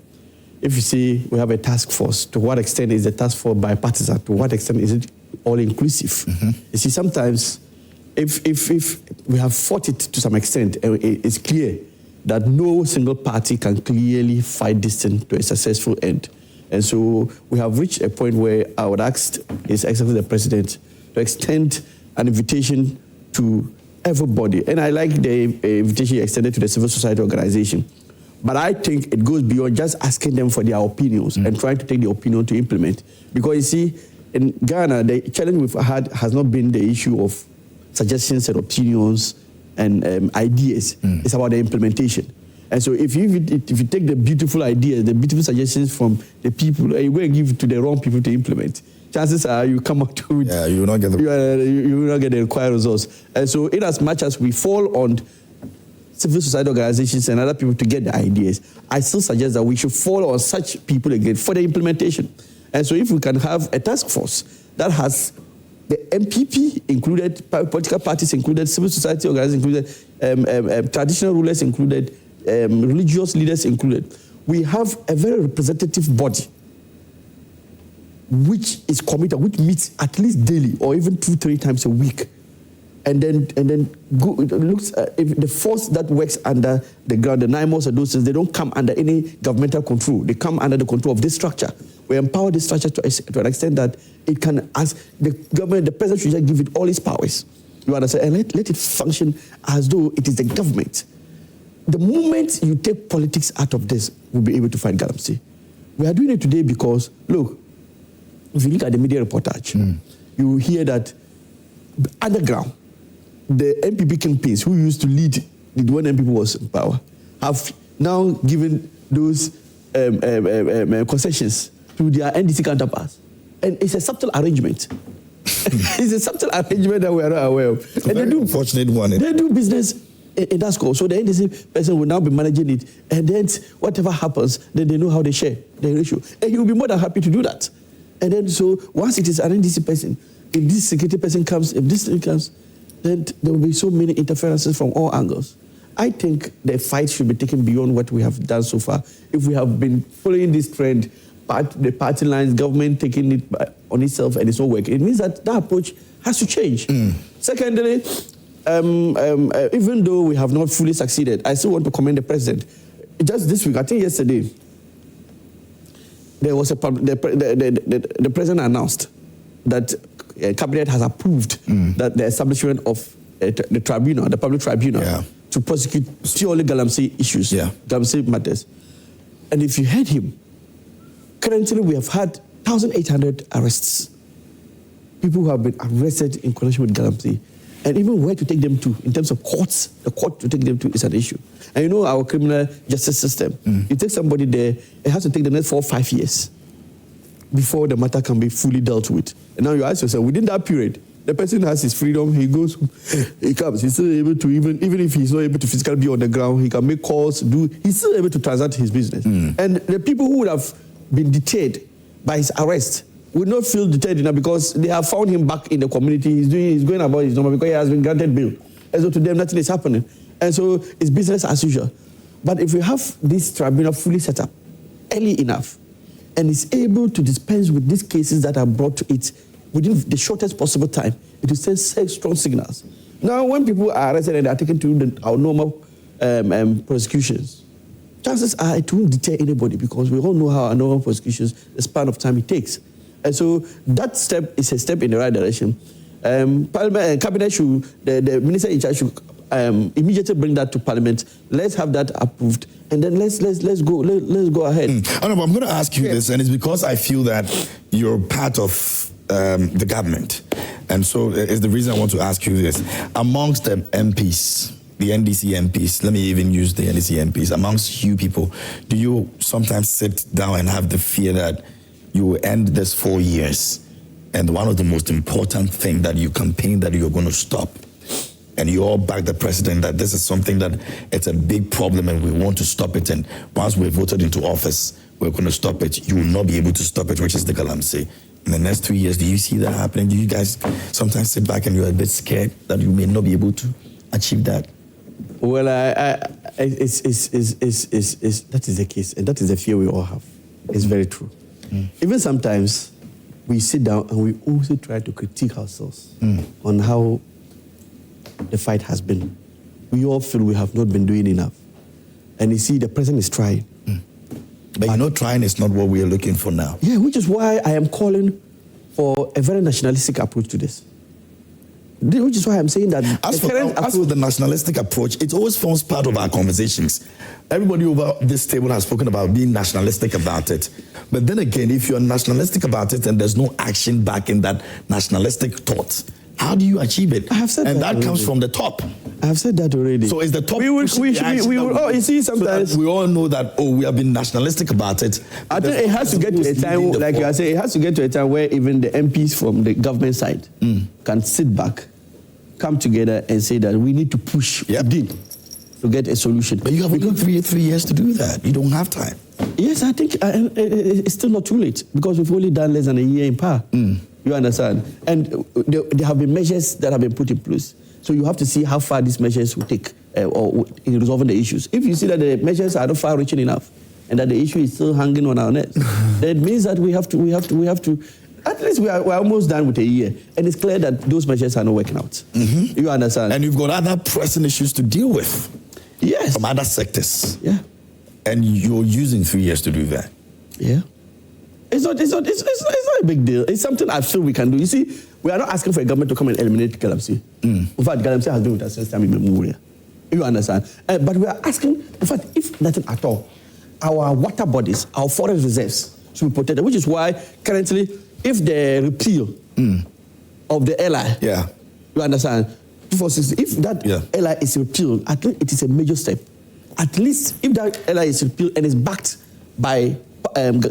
if you see we have a task force, to what extent is the task force bipartisan? To what extent is it all-inclusive? Mm-hmm. You see, sometimes if we have fought it to some extent, it's clear that no single party can clearly fight this thing to a successful end. And so we have reached a point where I would ask His Excellency the President to extend an invitation to everybody. And I like the invitation extended to the civil society organization. But I think it goes beyond just asking them for their opinions and trying to take the opinion to implement. Because you see, in Ghana, the challenge we've had has not been the issue of suggestions and opinions and ideas. It's about the implementation. And so if you take the beautiful ideas, the beautiful suggestions from the people, and you go and give it to the wrong people to implement, chances are you come out with... Yeah, you will not get the... You will not get the required results. And so in as much as we fall on civil society organizations and other people to get the ideas, I still suggest that we should fall on such people again for the implementation. And so if we can have a task force that has the MPP included, political parties included, civil society organizations included, traditional rulers included, religious leaders included, we have a very representative body which is committed, which meets at least daily or even 2-3 times a week, and then looks if the force that works under the ground, the NIMOS and those things, they don't come under any governmental control. They come under the control of this structure. We empower this structure to an extent that it can, as the government, the president should just give it all its powers. You understand? And let it function as though it is the government. The moment you take politics out of this, we'll be able to fight Galamsey. We are doing it today because, look, if you look at the media reportage, you will hear that underground, the MPP kingpins who used to lead when MPP was in power have now given those concessions to their NDC counterparts. And it's a subtle arrangement. It's a subtle arrangement that we are not aware of. And they do unfortunate one. They do business in that score. So the NDC person will now be managing it. And then whatever happens, then they know how they share the ratio. And he will be more than happy to do that. And then so once it is an NDC person, if this security person comes, if this thing comes, then there will be so many interferences from all angles. I think the fight should be taken beyond what we have done so far. If we have been following this trend, the party lines, government taking it on itself and it's not working. It means that approach has to change. Secondly, even though we have not fully succeeded, I still want to commend the president. Just this week, I think yesterday, there was the president announced that cabinet has approved that the establishment of the tribunal, the public tribunal, to prosecute purely Galamsey issues, Galamsey matters. And if you heard him, currently we have had 1,800 arrests. People who have been arrested in connection with Galamsey. And even where to take them to, in terms of courts, the court to take them to is an issue. And you know our criminal justice system, you take somebody there, it has to take the next 4 or 5 years before the matter can be fully dealt with. And now you ask yourself, within that period, the person has his freedom, he goes, he comes, he's still able to, even if he's not able to physically be on the ground, he can make calls, he's still able to transact his business. And the people who would have been deterred by his arrest would not feel deterred enough because they have found him back in the community, he's going about his normal because he has been granted bail. And so to them, nothing is happening. And so it's business as usual. But if we have this tribunal fully set up early enough, and is able to dispense with these cases that are brought to it within the shortest possible time, it will send strong signals. Now, when people are arrested and are taken to our normal prosecutions, chances are it won't deter anybody because we all know how our normal prosecutions, the span of time it takes. And so that step is a step in the right direction. Parliament and Cabinet should, the minister in charge should immediately bring that to Parliament. Let's have that approved, and then let's go ahead. Honorable, I'm going to ask you this, and it's because I feel that you're part of the government, and so it's the reason I want to ask you this. Amongst the MPs, the NDC MPs, let me even use the NDC MPs, amongst you people, do you sometimes sit down and have the fear that you will end this 4 years, and one of the most important things that you campaign that you're going to stop, and you all back the president that this is something that it's a big problem and we want to stop it, and once we're voted into office, we're going to stop it. You will not be able to stop it, which is the Galamsey. In the next 2 years, do you see that happening? Do you guys sometimes sit back and you're a bit scared that you may not be able to achieve that? Well, that is the case, and that is the fear we all have. It's very true. Even sometimes we sit down and we also try to critique ourselves on how the fight has been. We all feel we have not been doing enough. And you see, the president is trying. But you know, trying is not what we are looking for now. Yeah, which is why I am calling for a very nationalistic approach to this. Which is why I'm saying that... As for the nationalistic approach, it always forms part of our conversations. Everybody over this table has spoken about being nationalistic about it. But then again, if you're nationalistic about it and there's no action back in that nationalistic thought, how do you achieve it? I have said and that already. Comes from the top. I have said that already. So is the top... You see, sometimes... So we all know that, we have been nationalistic about it. I think it has to get to a time, like you are saying, it has to get to a time where even the MPs from the government side can sit back, come together and say that we need to push within to get a solution. But you have only three years to do that. You don't have time. Yes, I think it's still not too late because we've only done less than a year in power. You understand? And there have been measures that have been put in place. So you have to see how far these measures will take in resolving the issues. If you see that the measures are not far-reaching enough and that the issue is still hanging on our necks, then it means that we have to. At least we're almost done with a year, and it's clear that those measures are not working out. You understand? And you've got other pressing issues to deal with. Yes. From other sectors. Yeah. And you're using 3 years to do that. Yeah. It's not a big deal. It's something I feel we can do. You see, we are not asking for a government to come and eliminate Galamsey. In fact, Galamsey has been with us since time immemorial. You understand? But we are asking, in fact, if nothing at all, our water bodies, our forest reserves should be protected, which is why currently, if the repeal of the LI, you understand, 246, if that LI is repealed, at least it is a major step. At least if that LI is repealed and is backed by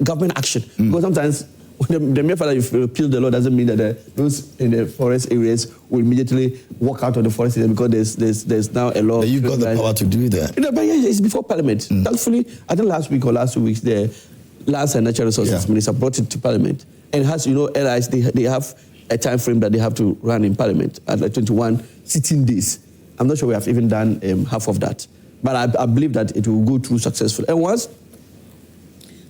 government action, because sometimes the mere fact that you repeal the law doesn't mean that those in the forest areas will immediately walk out of the forest area because there's now a law. But you've got the power to do that. But yeah, it's before Parliament. Thankfully, I think last week or last 2 weeks, the Lands and Natural Resources Minister brought it to Parliament. And it has, LIs, they have a time frame that they have to run in Parliament at like 21 sitting days. I'm not sure we have even done half of that. But I believe that it will go through successfully. And once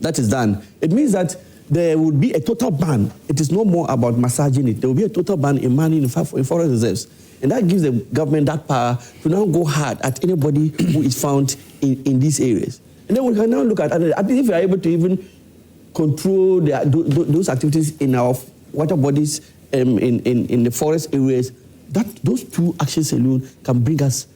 that is done, it means that there will be a total ban. It is no more about massaging it. There will be a total ban in mining in forest reserves. And that gives the government that power to now go hard at anybody who is found in these areas. And then we can now look at if we are able to even control those activities in our water bodies in the forest areas, those two actions alone can bring us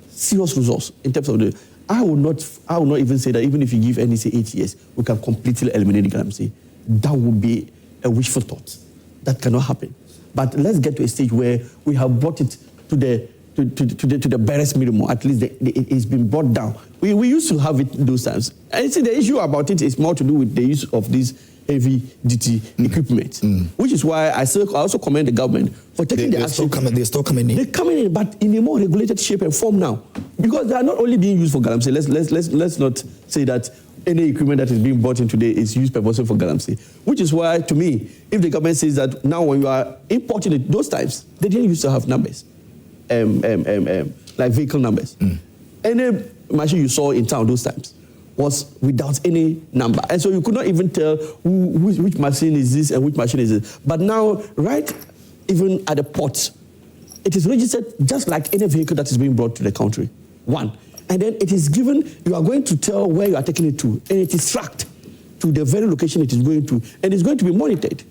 serious results in terms of the. I will not even say that even if you give NDC 8 years, we can completely eliminate the Galamsey. That would be a wishful thought. That cannot happen. But let's get to a stage where we have brought it to the barest minimum. At least it's been brought down. We used to have it those times. And you see, the issue about it is more to do with the use of these heavy-duty equipment, which is why I also commend the government for taking the action. They're still coming in. They're coming in, but in a more regulated shape and form now, because they are not only being used for Galamsey. Let's not say that any equipment that is being bought in today is used purposely for Galamsey, which is why, to me, if the government says that now when you are importing it, those times, they didn't used to have numbers, like vehicle numbers. Any machine you saw in town those times was without any number. And so you could not even tell which machine is this and which machine is this. But now, right even at the port, it is registered just like any vehicle that is being brought to the country. One. And then it is given, you are going to tell where you are taking it to, and it is tracked to the very location it is going to, and it's going to be monitored.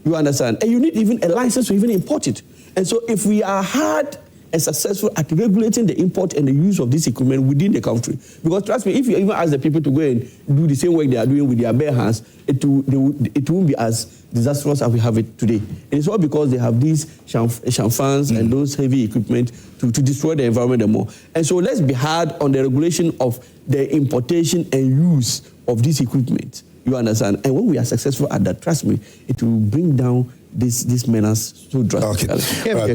You understand? And you need even a license to even import it. And so if we are hard and successful at regulating the import and the use of this equipment within the country, because trust me, if you even ask the people to go and do the same work they are doing with their bare hands, it won't be as disastrous as we have it today. And it's all because they have these chamfans and those heavy equipment to destroy the environment more. And so let's be hard on the regulation of the importation and use of this equipment. You understand? And when we are successful at that, trust me, it will bring down this menace so drastically. Okay.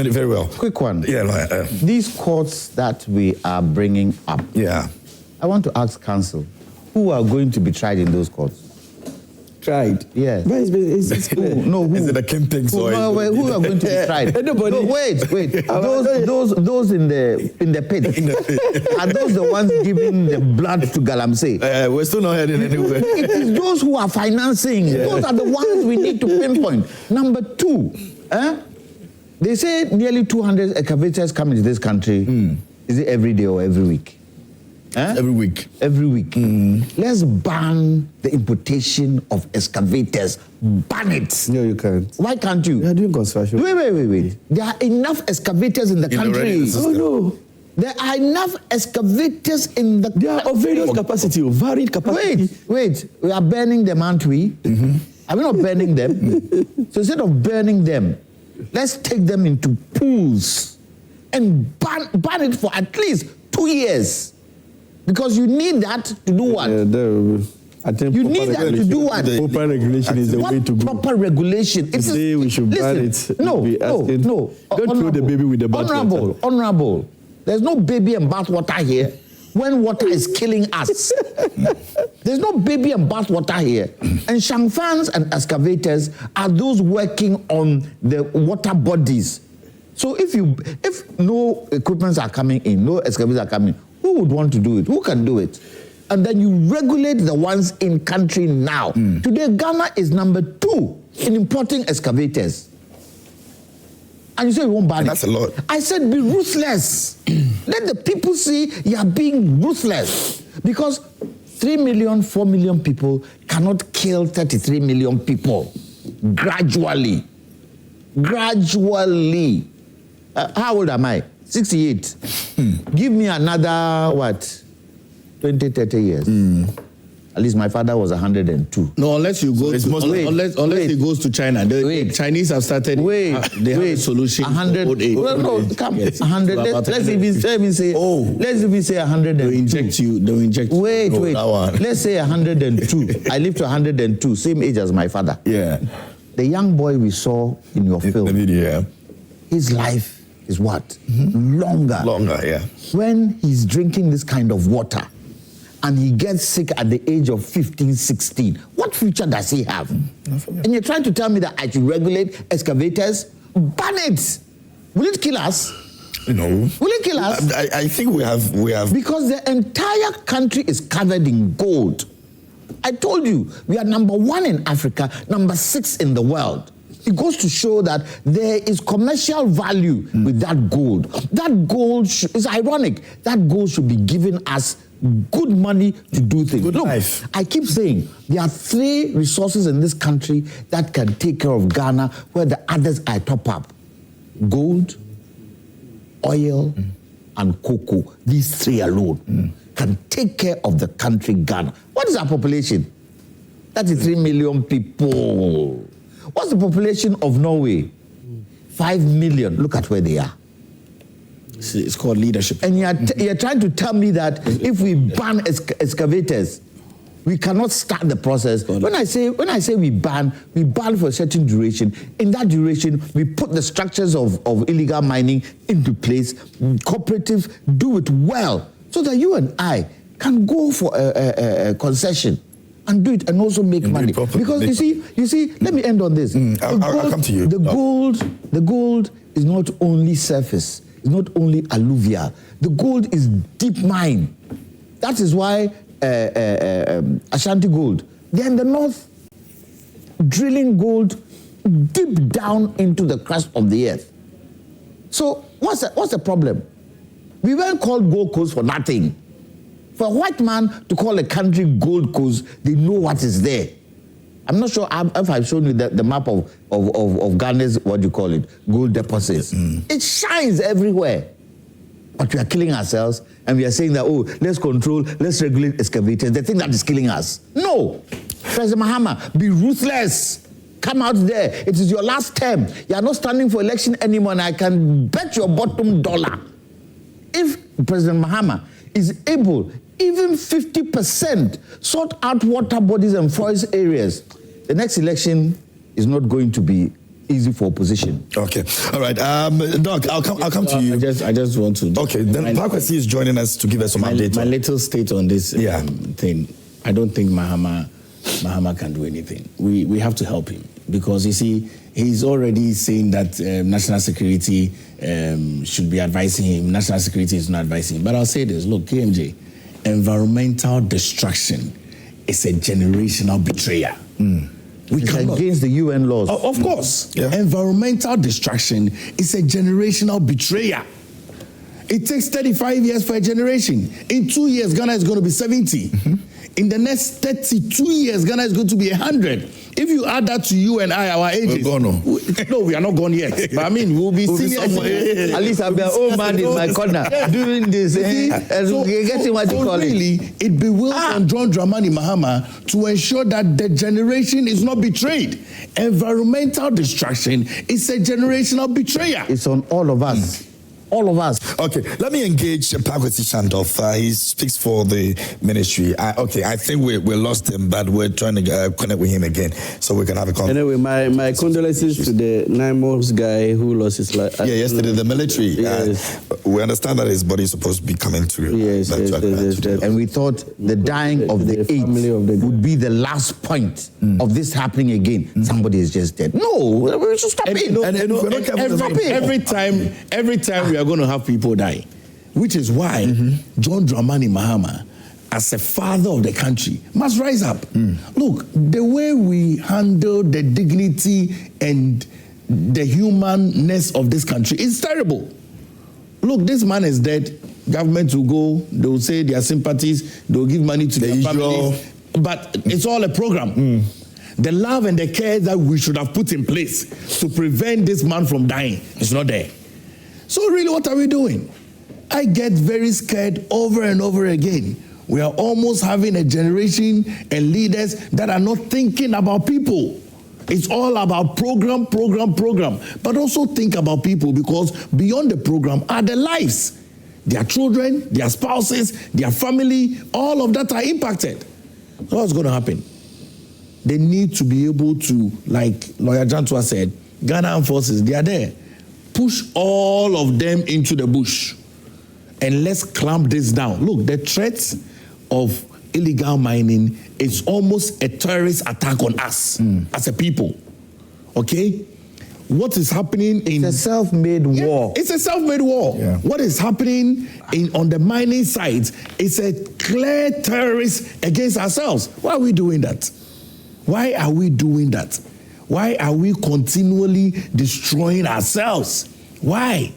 Very well. Quick one. Yeah, these courts that we are bringing up. Yeah. I want to ask counsel, who are going to be tried in those courts? Tried? Yeah. But it's clear. Who? Is it the kingpins or? Who are going to be tried? Anybody. No, wait. Those in the pit. Are those the ones giving the blood to Galamsey? We're still not heading anywhere. It is those who are financing. Yeah. Those are the ones we need to pinpoint. Number two, they say nearly 200 excavators come into this country. Is it every day or every week? Every week. Every week. Let's ban the importation of excavators. Ban it. No, you can't. Why can't you? They are doing construction. Wait. There are enough excavators in the country. Oh, no. There are enough excavators in the country. They are of various capacity, varied capacity. Wait. We are burning them, aren't we? Are we not burning them? So instead of burning them, let's take them into pools and ban it for at least 2 years. Because you need that to do what? I think you need that to do what? Proper regulation is the way to go. Proper regulation. Today we should ban it. No. Don't throw the baby with the bathwater. Honorable. There's no baby and bathwater here when water is killing us. There's no baby and bathwater here. And chamfans and excavators are those working on the water bodies. So if no equipments are coming in, no excavators are coming, who would want to do it? Who can do it? And then you regulate the ones in country now. Today, Ghana is number 2 in importing excavators. And you say you won't ban it. That's a lot. I said be ruthless. Let the people see you are being ruthless. Because 3 million, 4 million people cannot kill 33 million people. Gradually. How old am I? 68. Give me another, 20, 30 years. At least my father was 102. No, unless you go unless he goes to China. The Chinese have started. They have a solution. 100. Old age. No, come. 100. Let's even say. Let's even say 102. They'll inject you. Wait. Let's say 102. I live to 102, same age as my father. Yeah. The young boy we saw in your film. The video. His life is what? Longer. Yeah. When he's drinking this kind of water and he gets sick at the age of 15, 16, what future does he have? And you're trying to tell me that I should regulate excavators? Ban it! Will it kill us? No. Will it kill us? I think we have. Because the entire country is covered in gold. I told you, we are number 1 in Africa, number 6 in the world. It goes to show that there is commercial value with that gold. That gold is ironic. That gold should be giving us good money to do things. Good Look, life. I keep saying there are 3 resources in this country that can take care of Ghana where the others are top up. Gold, oil, and cocoa. These 3 alone can take care of the country Ghana. What is our population? 33 million people. What's the population of Norway? 5 million. Look at where they are. It's called leadership. And you're trying to tell me that if we ban excavators, we cannot start the process. When I say we ban for a certain duration. In that duration, we put the structures of illegal mining into place. Cooperatives do it well, so that you and I can go for a concession and do it and also make money. Because you see, let me end on this. I'll come to you. The gold is not only surface, it's not only alluvial. The gold is deep mine. That is why Ashanti Gold, they're in the north, drilling gold deep down into the crust of the earth. So what's the problem? We weren't called Gold Coast for nothing. For a white man to call a country Gold Coast, they know what is there. I'm not sure if I've shown you the map of Ghana's, what do you call it, gold deposits. It shines everywhere. But we are killing ourselves, and we are saying that, oh, let's control, let's regulate excavators, the thing that is killing us. No. President Mahama, be ruthless. Come out there. It is your last term. You are not standing for election anymore, and I can bet your bottom dollar. If President Mahama is able, even 50%, sort out water bodies and forest areas, the next election is not going to be easy for opposition. Okay, all right. Doc, I'll come to you. I just want to. Okay, then Pakwasi is joining us to give us some updates. My little state on this thing. I don't think Mahama can do anything. We have to help him, because you see, he's already saying that national security should be advising him. National security is not advising him. But I'll say this: look, KMJ, environmental destruction is a generational betrayer. It's against the UN laws. Of course. Yeah. Environmental destruction is a generational betrayer. It takes 35 years for a generation. In 2 years, Ghana is going to be 70. In the next 32 years, Ghana is going to be 100. If you add that to you and I, our ages... We're gone. No, we are not gone yet. But I mean, we'll be senior. At least I'll be an old man in my corner doing this. Getting what you call really, it bewildered on John Dramani Mahama to ensure that the generation is not betrayed. Environmental destruction is a generational betrayer. It's on all of us. All of us. Okay, let me engage Pakwasi Jantuah. He speaks for the ministry. I think we lost him, but we're trying to connect with him again so we can have a conversation. Anyway, my condolences to the 9 months guy who lost his life. Yesterday, the military. Yes. We understand that his body is supposed to be coming through. Yes. And we thought the dying of the 8th would be the last point of this happening again. Somebody is just dead. No, we should stop it. Every time we are going to have people die, which is why John Dramani Mahama, as a father of the country, must rise up. Look, the way we handle the dignity and the humanness of this country is terrible. Look, this man is dead. Government will go, they will say their sympathies, they will give money to their families, but it's all a program. The love and the care that we should have put in place to prevent this man from dying is not there. So really, what are we doing? I get very scared over and over again. We are almost having a generation and leaders that are not thinking about people. It's all about program. But also think about people, because beyond the program are their lives. Their children, their spouses, their family, all of that are impacted. So what's going to happen? They need to be able to, like Lawyer Jantuah said, Ghana Armed Forces, they are there. Push all of them into the bush and let's clamp this down. Look, the threat of illegal mining is almost a terrorist attack on us as a people. Okay? what is happening in... It's a self-made war. It's a self-made war. Yeah. What is happening on the mining sites is a clear terrorist against ourselves. Why are we doing that? Why are we doing that? Why are we continually destroying ourselves? Why?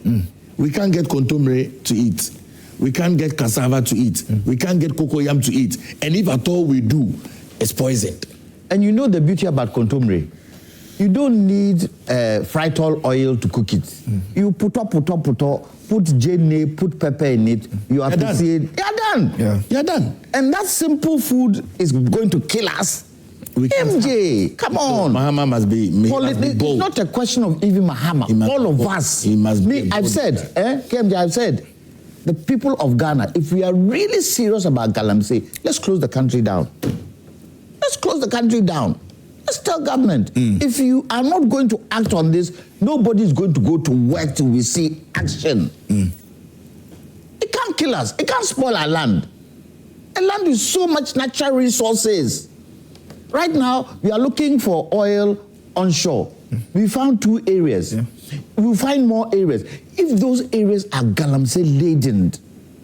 We can't get kontomire to eat. We can't get cassava to eat. We can't get cocoyam to eat. And if at all we do, it's poisoned. And you know the beauty about kontomire? You don't need fritol oil to cook it. You put jene, put pepper in it. You appreciate. You're done. Yeah. You're done. And that simple food is going to kill us. MJ, come on. Mahama must be bold. It's not a question of even Mahama. All of us. He must be I've said, KMJ, I've said, the people of Ghana, if we are really serious about Galamsey, let's close the country down. Let's close the country down. Let's tell government, if you are not going to act on this, nobody's going to go to work till we see action. It can't kill us. It can't spoil our land. A land with so much natural resources. Right now, we are looking for oil onshore. We found 2 areas. We'll find more areas. If those areas are Galamsey laden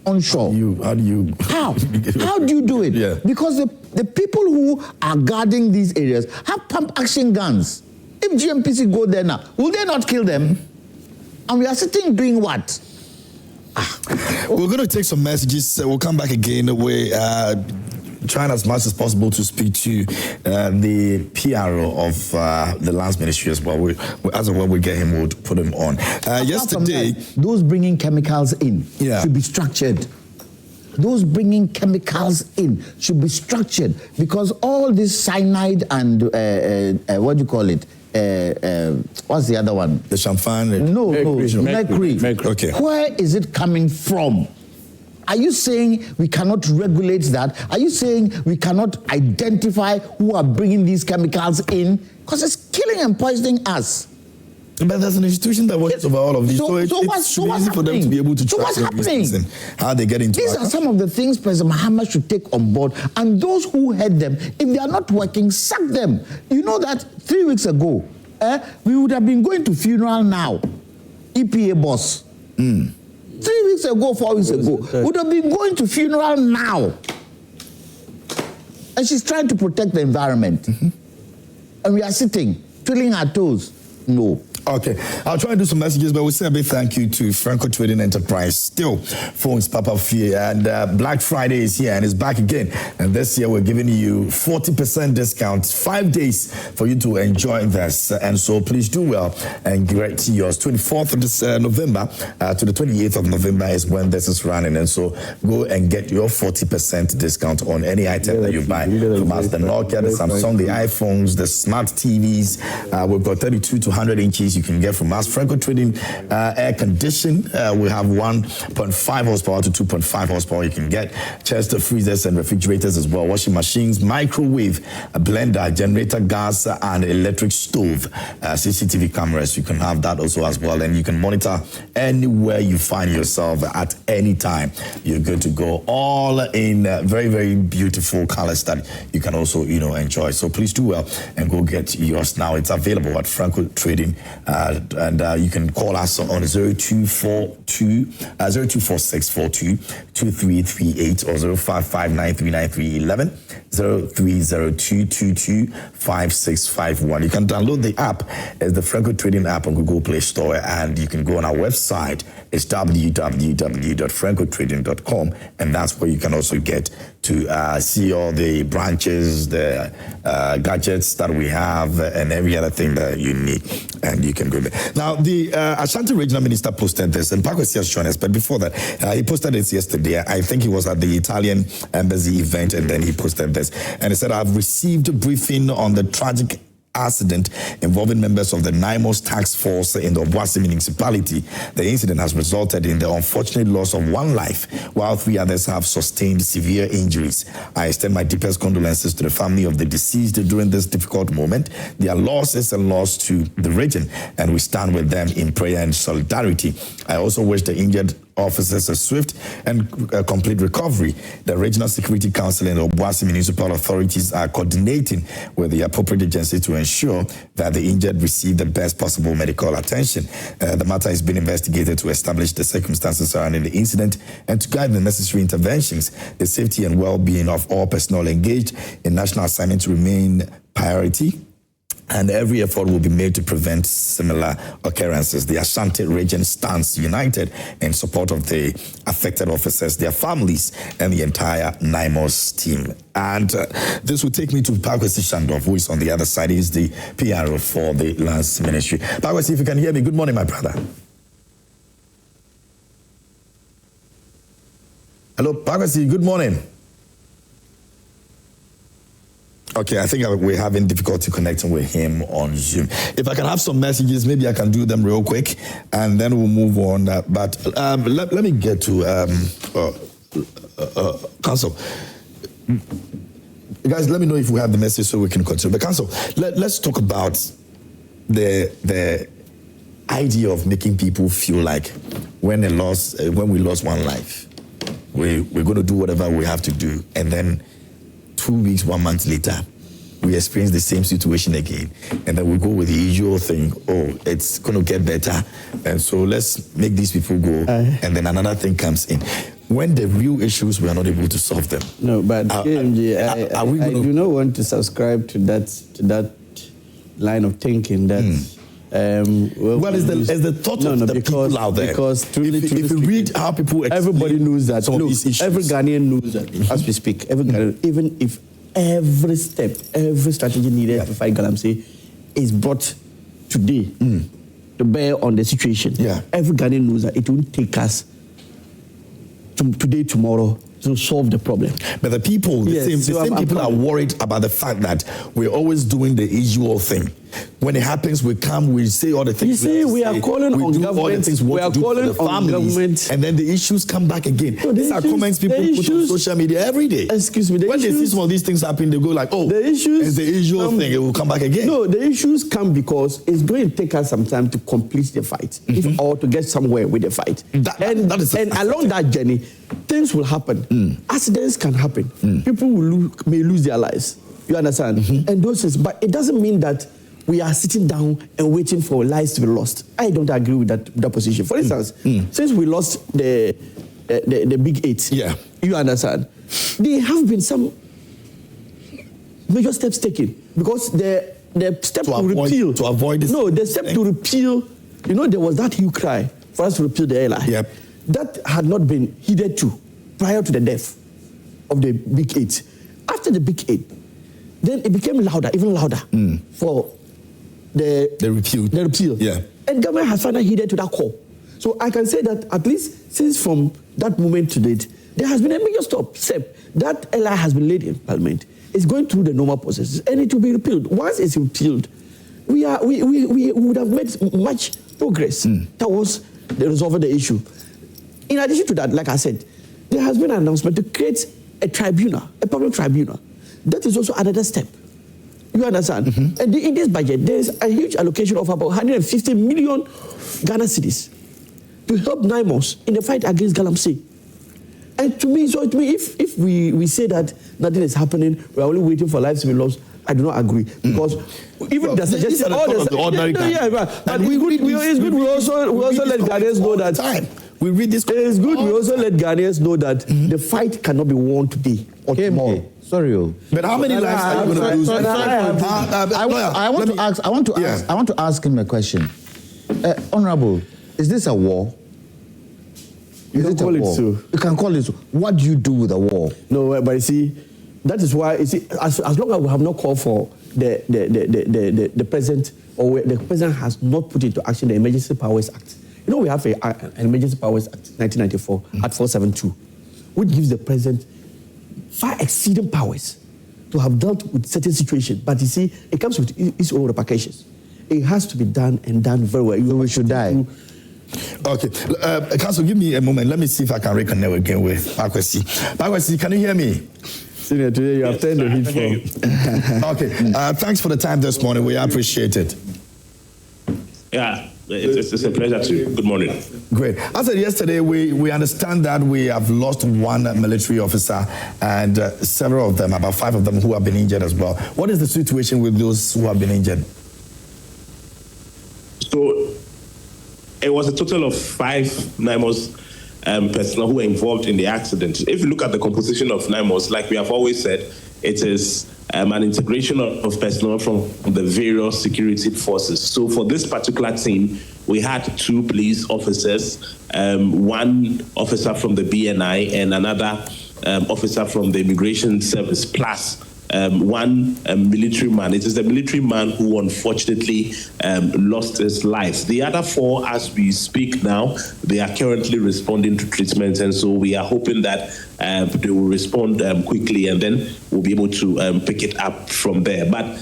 onshore, how do you how do you do it? Yeah. Because the people who are guarding these areas have pump action guns. If GMPC go there now, will they not kill them? And we are sitting doing what? We're going to take some messages. We'll come back again. We're trying as much as possible to speak to the PRO of the Lands Ministry as well. As well, we get him, we'll put him on. Yesterday, those bringing chemicals in should be structured. Those bringing chemicals in should be structured, because all this cyanide and what do you call it? What's the other one? The champagne? Mercury. Okay. Where is it coming from? Are you saying we cannot regulate that? Are you saying we cannot identify who are bringing these chemicals in? Because it's killing and poisoning us. But there's an institution that works over all of these. So it's easy for them to be able to track what's happening? How they get into These are some of the things President Mahama should take on board. And those who head them, if they are not working, sack them. You know that 3 weeks ago, we would have been going to funeral now. EPA boss. 3 weeks ago, 4 weeks ago, would have been going to funeral now. And she's trying to protect the environment. And we are sitting, twiddling our toes. No. Okay, I'll try and do some messages, but we'll say a big thank you to Franco Trading Enterprise. Still, phones Papa Fear, and Black Friday is here and it's back again. And this year we're giving you 40% discounts, 5 days for you to enjoy this. And so please do well and get yours. 24th of this November to the 28th of November is when this is running. And so go and get your 40% discount on any item that you buy from us. The Nokia, the Samsung, the iPhones, the smart TVs. We've got 32 to 100 inches you can get from us. Franco Trading air condition. We have 1.5 horsepower to 2.5 horsepower you can get. Chest freezers and refrigerators as well. Washing machines, microwave, a blender, generator, gas, and electric stove. CCTV cameras, you can have that also as well. And you can monitor anywhere you find yourself at any time. You're good to go. All in very, very beautiful colors that you can also, enjoy. So please do well and go get yours now. It's available at Franco Trading. And you can call us on 0246422338 or 0559393311, 0302225651. You can download the app as the Franco Trading app on Google Play Store, and you can go on our website. It's www.francotrading.com, and that's where you can also get to see all the branches, the gadgets that we have, and every other thing that you need, and you can go there. Now, the Ashanti Regional Minister posted this, and Paco has joined us, but before that, he posted it yesterday. I think he was at the Italian embassy event, and then he posted this, and he said, "I've received a briefing on the tragic accident involving members of the NIMOS task force in the Obuasi municipality. The incident has resulted in the unfortunate loss of 1 life, while 3 others have sustained severe injuries. I extend my deepest condolences to the family of the deceased during this difficult moment. Their loss is a loss to the region, and we stand with them in prayer and solidarity. I also wish the injured officers a swift and complete recovery. The Regional Security Council and the Obuasi municipal authorities are coordinating with the appropriate agencies to ensure that the injured receive the best possible medical attention. The matter is being investigated to establish the circumstances surrounding the incident and to guide the necessary interventions. The safety and well-being of all personnel engaged in national assignments remain priority, and every effort will be made to prevent similar occurrences. The Ashanti region stands united in support of the affected officers, their families, and the entire NIMOS team. And this will take me to Kwame Jantuah, who is on the other side. He is the PRO for the Lands Ministry. Kwame, if you can hear me, good morning, my brother. Hello, Kwame, good morning. Okay, I think we're having difficulty connecting with him on Zoom. If I can have some messages, maybe I can do them real quick, and then we'll move on. But let me get to Council. Guys, let me know if we have the message so we can continue. But Council, let's talk about the idea of making people feel like when we lost one life, we're going to do whatever we have to do, and then 2 weeks, 1 month later, we experience the same situation again. And then we go with the usual thing, oh, it's going to get better. And so let's make these people go. And then another thing comes in. When the real issues, we are not able to solve them. No, but KMG, I do not want to subscribe to that line of thinking that... is the thought of the people out there? Because if you read how people everybody knows that. Look, every Ghanaian knows that as we speak. Every Ghanaian, even if every step, every strategy needed to fight Galamsey is brought today to bear on the situation. Every Ghanaian knows that it won't take us today, tomorrow, to solve the problem. But the people, the same people are worried about the fact that we're always doing the usual thing. When it happens, we come, we say all the things. You see, we are calling on government. We are calling on government, and then the issues come back again. No, these are comments people put on social media every day. Excuse me. When they see some of these things happen, they go like, "Oh, the issues is the usual thing. It will come back again." No, the issues come because it's going to take us some time to complete the fight, or to get somewhere with the fight. And along that journey, things will happen. Accidents can happen. People may lose their lives. You understand? And those things, but it doesn't mean that we are sitting down and waiting for lives to be lost. I don't agree with that position. For instance, since we lost the Big 8, you understand, there have been some major steps taken because the step to repeal the step to repeal. You know, there was that huge cry for us to repeal the airline. That had not been heeded to prior to the death of the Big 8. After the Big 8, then it became louder, even louder, for the repeal. And government has finally heeded to that call. So I can say that at least since from that moment to date, there has been a major step. That LI has been laid in Parliament. It's going through the normal processes, and it will be repealed. Once it's repealed, we would have made much progress towards resolving the issue. In addition to that, like I said, there has been an announcement to create a tribunal, a public tribunal. That is also another step. You understand? And in this budget, there is a huge allocation of about 150 million Ghana cedis to help NIMOS in the fight against Galamsey. And to me, if we say that nothing is happening, we are only waiting for lives to be lost, I do not agree. Because even the suggestion, but it's good we also let Ghanaians know that we read this. It's good we also let Ghanaians know that the fight cannot be won today or tomorrow. Sorry, but how many lives are you going to lose? I want to ask him a question. Honorable, is this a war? You can call it so. You can call it so. What do you do with a war? No, but you see, that is why, you see, as long as we have not called for the president, or the president has not put into action the Emergency Powers Act. You know, we have an Emergency Powers Act, 1994, Act 472, which gives the president far exceeding powers to have dealt with certain situations. But you see, it comes with its own repercussions. It has to be done and done very well. So we should die. Okay. Council, give me a moment. Let me see if I can reconnect again with Pakwesi. Pakwesi, can you hear me? Senior, today you have turned the heat from. Okay. Thanks for the time this morning. We appreciate it. Yeah. It's a pleasure to. Good morning. Great. As I said yesterday, we understand that we have lost one military officer and several of them, about 5 of them, who have been injured as well. What is the situation with those who have been injured? So it was a total of 5 NIMOS personnel who were involved in the accident. If you look at the composition of NIMOS, like we have always said, it is an integration of personnel from the various security forces. So for this particular team, we had 2 police officers, 1 officer from the BNI and another officer from the Immigration Service, plus 1 military man. It is the military man who unfortunately lost his life. The other 4, as we speak now, they are currently responding to treatment, and so we are hoping that they will respond quickly, and then we'll be able to pick it up from there. But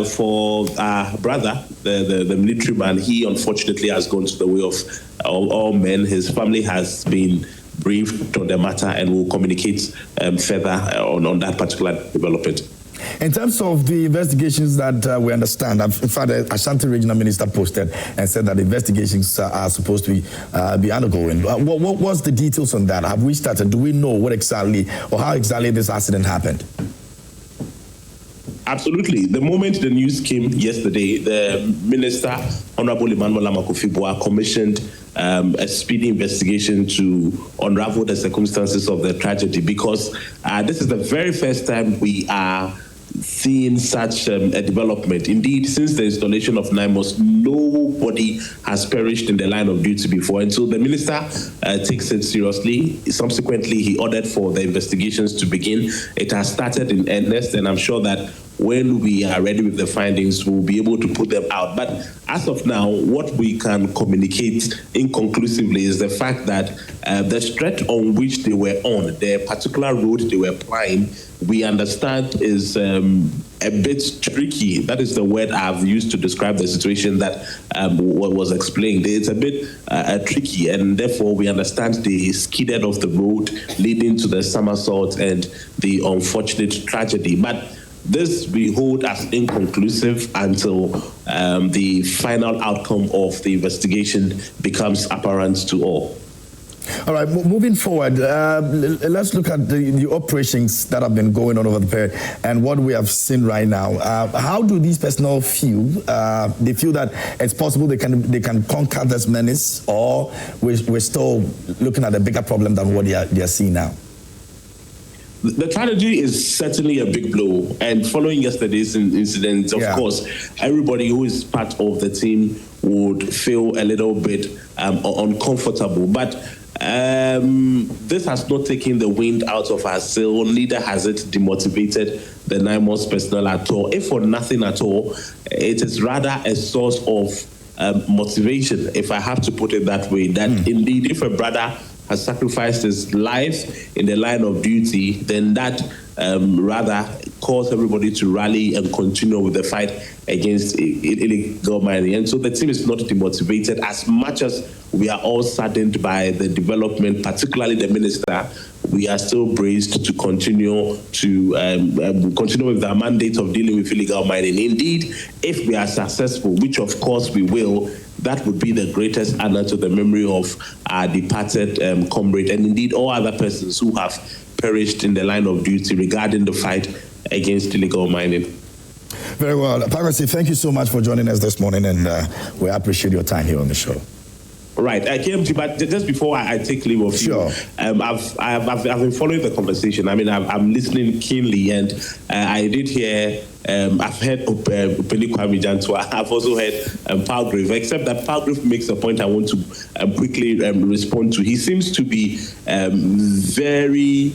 for our brother, the military man, he unfortunately has gone to the way of all men. His family has been briefed on the matter and will communicate further on that particular development. In terms of the investigations that we understand, in fact, the Ashanti Regional Minister posted and said that investigations are supposed to be undergoing. What was the details on that? Have we started? Do we know what exactly or how exactly this accident happened? Absolutely. The moment the news came yesterday, the Minister, Honorable Emmanuel Amakofi-Boa, commissioned a speedy investigation to unravel the circumstances of the tragedy, because this is the very first time we are seeing such a development. Indeed, since the installation of NIMOS, nobody has perished in the line of duty before. And so the minister takes it seriously. Subsequently, he ordered for the investigations to begin. It has started in earnest, and I'm sure that when we are ready with the findings, we'll be able to put them out. But as of now, what we can communicate inconclusively is the fact that the stretch on which they were on, the particular road they were applying, we understand is a bit tricky. That is the word I've used to describe the situation that was explained. It's a bit tricky, and therefore we understand they skidded off the road, leading to the somersault and the unfortunate tragedy. But this we hold as inconclusive until the final outcome of the investigation becomes apparent to all. All right, moving forward, let's look at the operations that have been going on over the period and what we have seen right now. How do these personnel feel? They feel that it's possible they can conquer this menace, or we're still looking at a bigger problem than what they are seeing now? The tragedy is certainly a big blow, and following yesterday's incident, of course, everybody who is part of the team would feel a little bit uncomfortable. But this has not taken the wind out of our sail, neither has it demotivated the NIMOS personnel at all. If for nothing at all, it is rather a source of motivation, if I have to put it that way, that indeed if a brother has sacrificed his life in the line of duty, then that rather cause everybody to rally and continue with the fight against illegal mining. And so the team is not demotivated, as much as we are all saddened by the development, particularly the minister. We are still braced to continue with our mandate of dealing with illegal mining. Indeed, if we are successful, which of course we will, that would be the greatest honor to the memory of our departed comrade, and indeed all other persons who have perished in the line of duty regarding the fight against illegal mining. Very well. Piracy, thank you so much for joining us this morning, and we appreciate your time here on the show. Right, KMT, but just before I take leave of you, I've been following the conversation. I mean, I'm listening keenly, and I did hear, I've heard Kwame Jantuah. I've also heard Palgrave, except that Palgrave makes a point I want to quickly respond to. He seems to be very...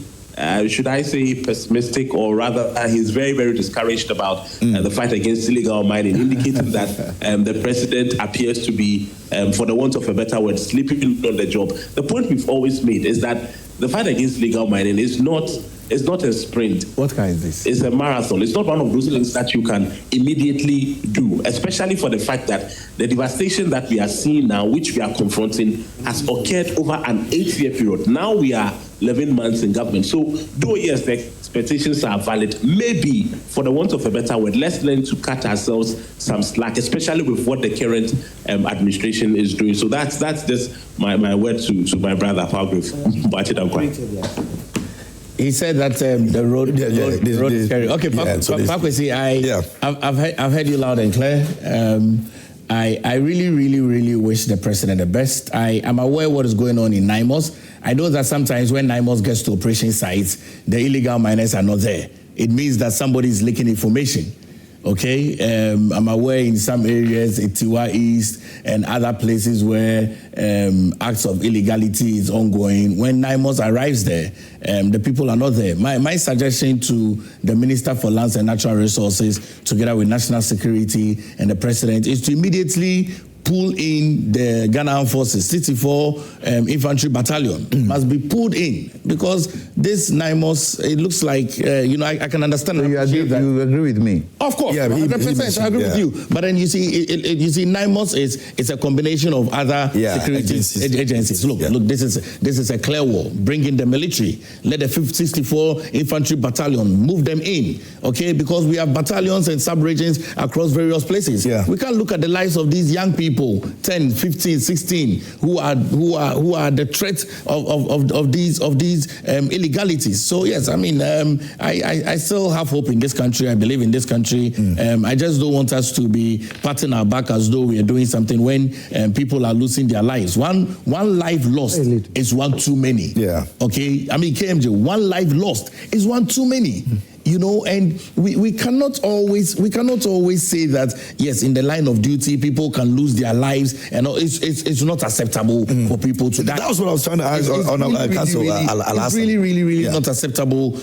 should I say pessimistic, or rather he's very, very discouraged about the fight against illegal mining, indicating that the president appears to be, for the want of a better word, sleeping on the job. The point we've always made is that the fight against illegal mining is not It's not a sprint. What kind is this? It's a marathon. It's not one of those things that you can immediately do, especially for the fact that the devastation that we are seeing now, which we are confronting, has occurred over an 8-year period. Now we are 11 months in government. So, though yes, the expectations are valid, maybe, for the want of a better word, let's learn to cut ourselves some slack, especially with what the current administration is doing. So that's just my word to my brother, Palgrave. He said that the road is scary. Okay, Pakwesi, I've heard you loud and clear. I really wish the president the best. I am aware what is going on in NIMOS. I know that sometimes when NIMOS gets to operation sites, the illegal miners are not there. It means that somebody is leaking information. Okay, I'm aware in some areas, Itiwa East and other places where acts of illegality is ongoing. When NIMOS arrives there, the people are not there. My suggestion to the Minister for Lands and Natural Resources, together with National Security and the President, is to immediately pull in the Ghana Armed Forces, 64 Infantry Battalion must be pulled in, because this NIMOS, it looks like, I can understand. So you agree with me? Of course, 100%, I agree with you. But then you see, NIMOS is a combination of other security agencies. Look, this is a clear war. Bring in the military. Let the 64 Infantry Battalion move them in, okay? Because we have battalions and sub-regions across various places. Yeah. We can't look at the lives of these young people, 10, 15, 16, who are the threat of these illegalities. So yes, I mean, I still have hope in this country. I believe in this country. I just don't want us to be patting our back as though we are doing something when people are losing their lives. One life lost is one too many. Yeah. Okay. I mean, KMJ, one life lost is one too many. You know, and we cannot always say that yes, in the line of duty, people can lose their lives, and it's not acceptable for people to die. That was what I was trying to ask on Council. It's really not acceptable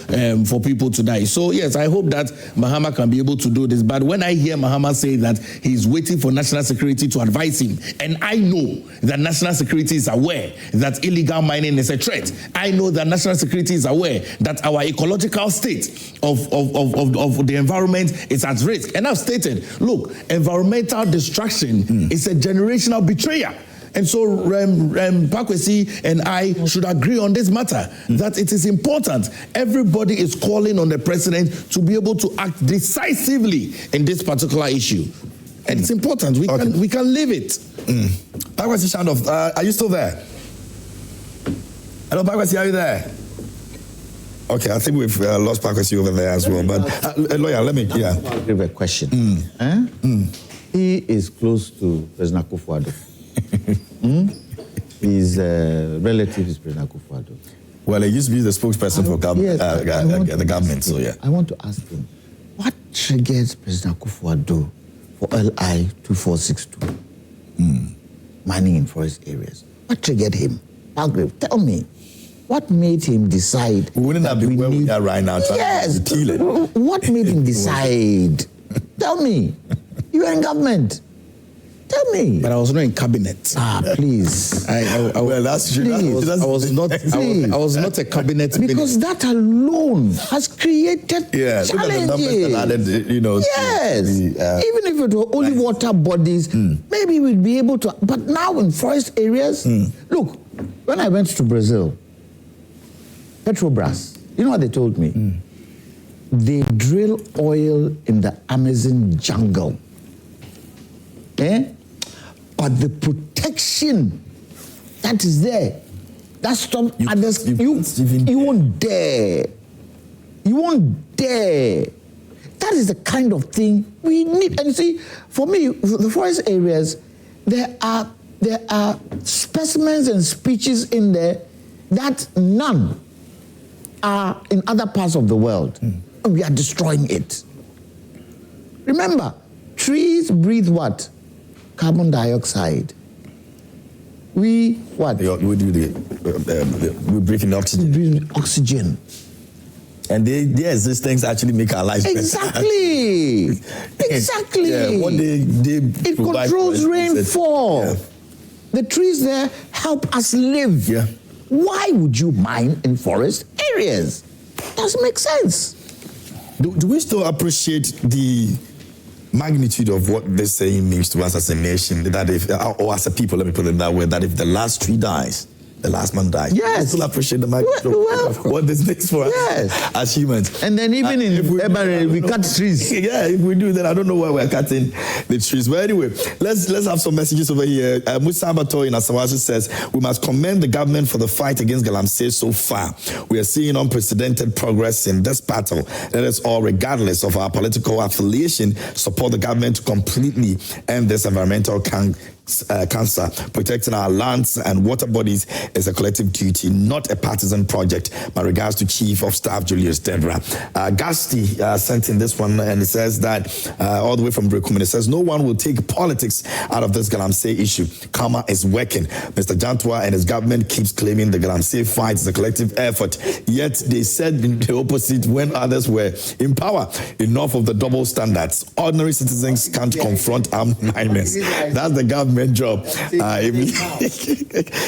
for people to die. So yes, I hope that Mahama can be able to do this. But when I hear Mahama say that he's waiting for national security to advise him, and I know that national security is aware that illegal mining is a threat. I know that national security is aware that our ecological state of the environment is at risk. And I've stated, look, environmental destruction is a generational betrayal. And so Pakwesi and I should agree on this matter, that it is important. Everybody is calling on the president to be able to act decisively in this particular issue. And it's important. We can live it. Pakwesi Shandoff, are you still there? Hello, Pakwesi, are you there? Okay, I think we've lost Pakwesi over there as well. But lawyer, let me give a question. He is close to President Akufo-Addo. His relative is President Akufo-Addo. Well, he used to be the spokesperson for the government. So yeah, I want to ask him, what triggers President Akufo-Addo for LI 2462 mining in forest areas? What triggered him? Palgrave, tell me. What made him decide? We wouldn't have been where we are right now. Yes. What made him decide? Tell me. You are in government. Tell me. But I was not in cabinet. Please. Well, that's true. I was not a cabinet because minister. that alone has created challenges. Yes. Even if it were only water bodies, maybe we'd be able to. But now in forest areas, look, when I went to Brazil, Petrobras, you know what they told me? They drill oil in the Amazon jungle. But the protection that is there, that stops others. You won't dare. You won't dare. That is the kind of thing we need. And you see, for me, the forest areas, there are specimens and species in there that none are in other parts of the world. And we are destroying it. Remember, trees breathe what? Carbon dioxide. We what? We breathe in oxygen. We breathe oxygen. And their existence actually make our lives exactly. better. Exactly. It controls rainfall. Yeah. The trees there help us live. Yeah. Why would you mine in forest areas? Doesn't make sense. Do we still appreciate the magnitude of what this saying means to us as a nation? That if, or as a people, let me put it that way, that if the last tree dies, the last man dies. Yes. We still appreciate the magnitude of what this means for us as humans. And then even in Ebere, we cut trees. Yeah, if we do, then I don't know why we're cutting the trees. But anyway, let's have some messages over here. Musa Abato in Asawashi says, we must commend the government for the fight against Galamsey so far. We are seeing unprecedented progress in this battle. Let us all, regardless of our political affiliation, support the government to completely end this environmental cancer. Protecting our lands and water bodies is a collective duty, not a partisan project. My regards to Chief of Staff Julius Dedra. Gasti sent in this one, and it says that all the way from Brekuman, it says no one will take politics out of this Galamsey issue. Karma is working. Mr. Jantuah and his government keeps claiming the Galamsey fight is a collective effort, yet they said the opposite when others were in power. Enough of the double standards. Ordinary citizens can't confront armed miners. That's the government job.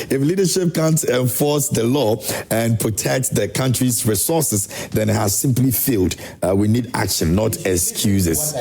If leadership can't enforce the law and protect the country's resources, then it has simply failed. We need action, not excuses.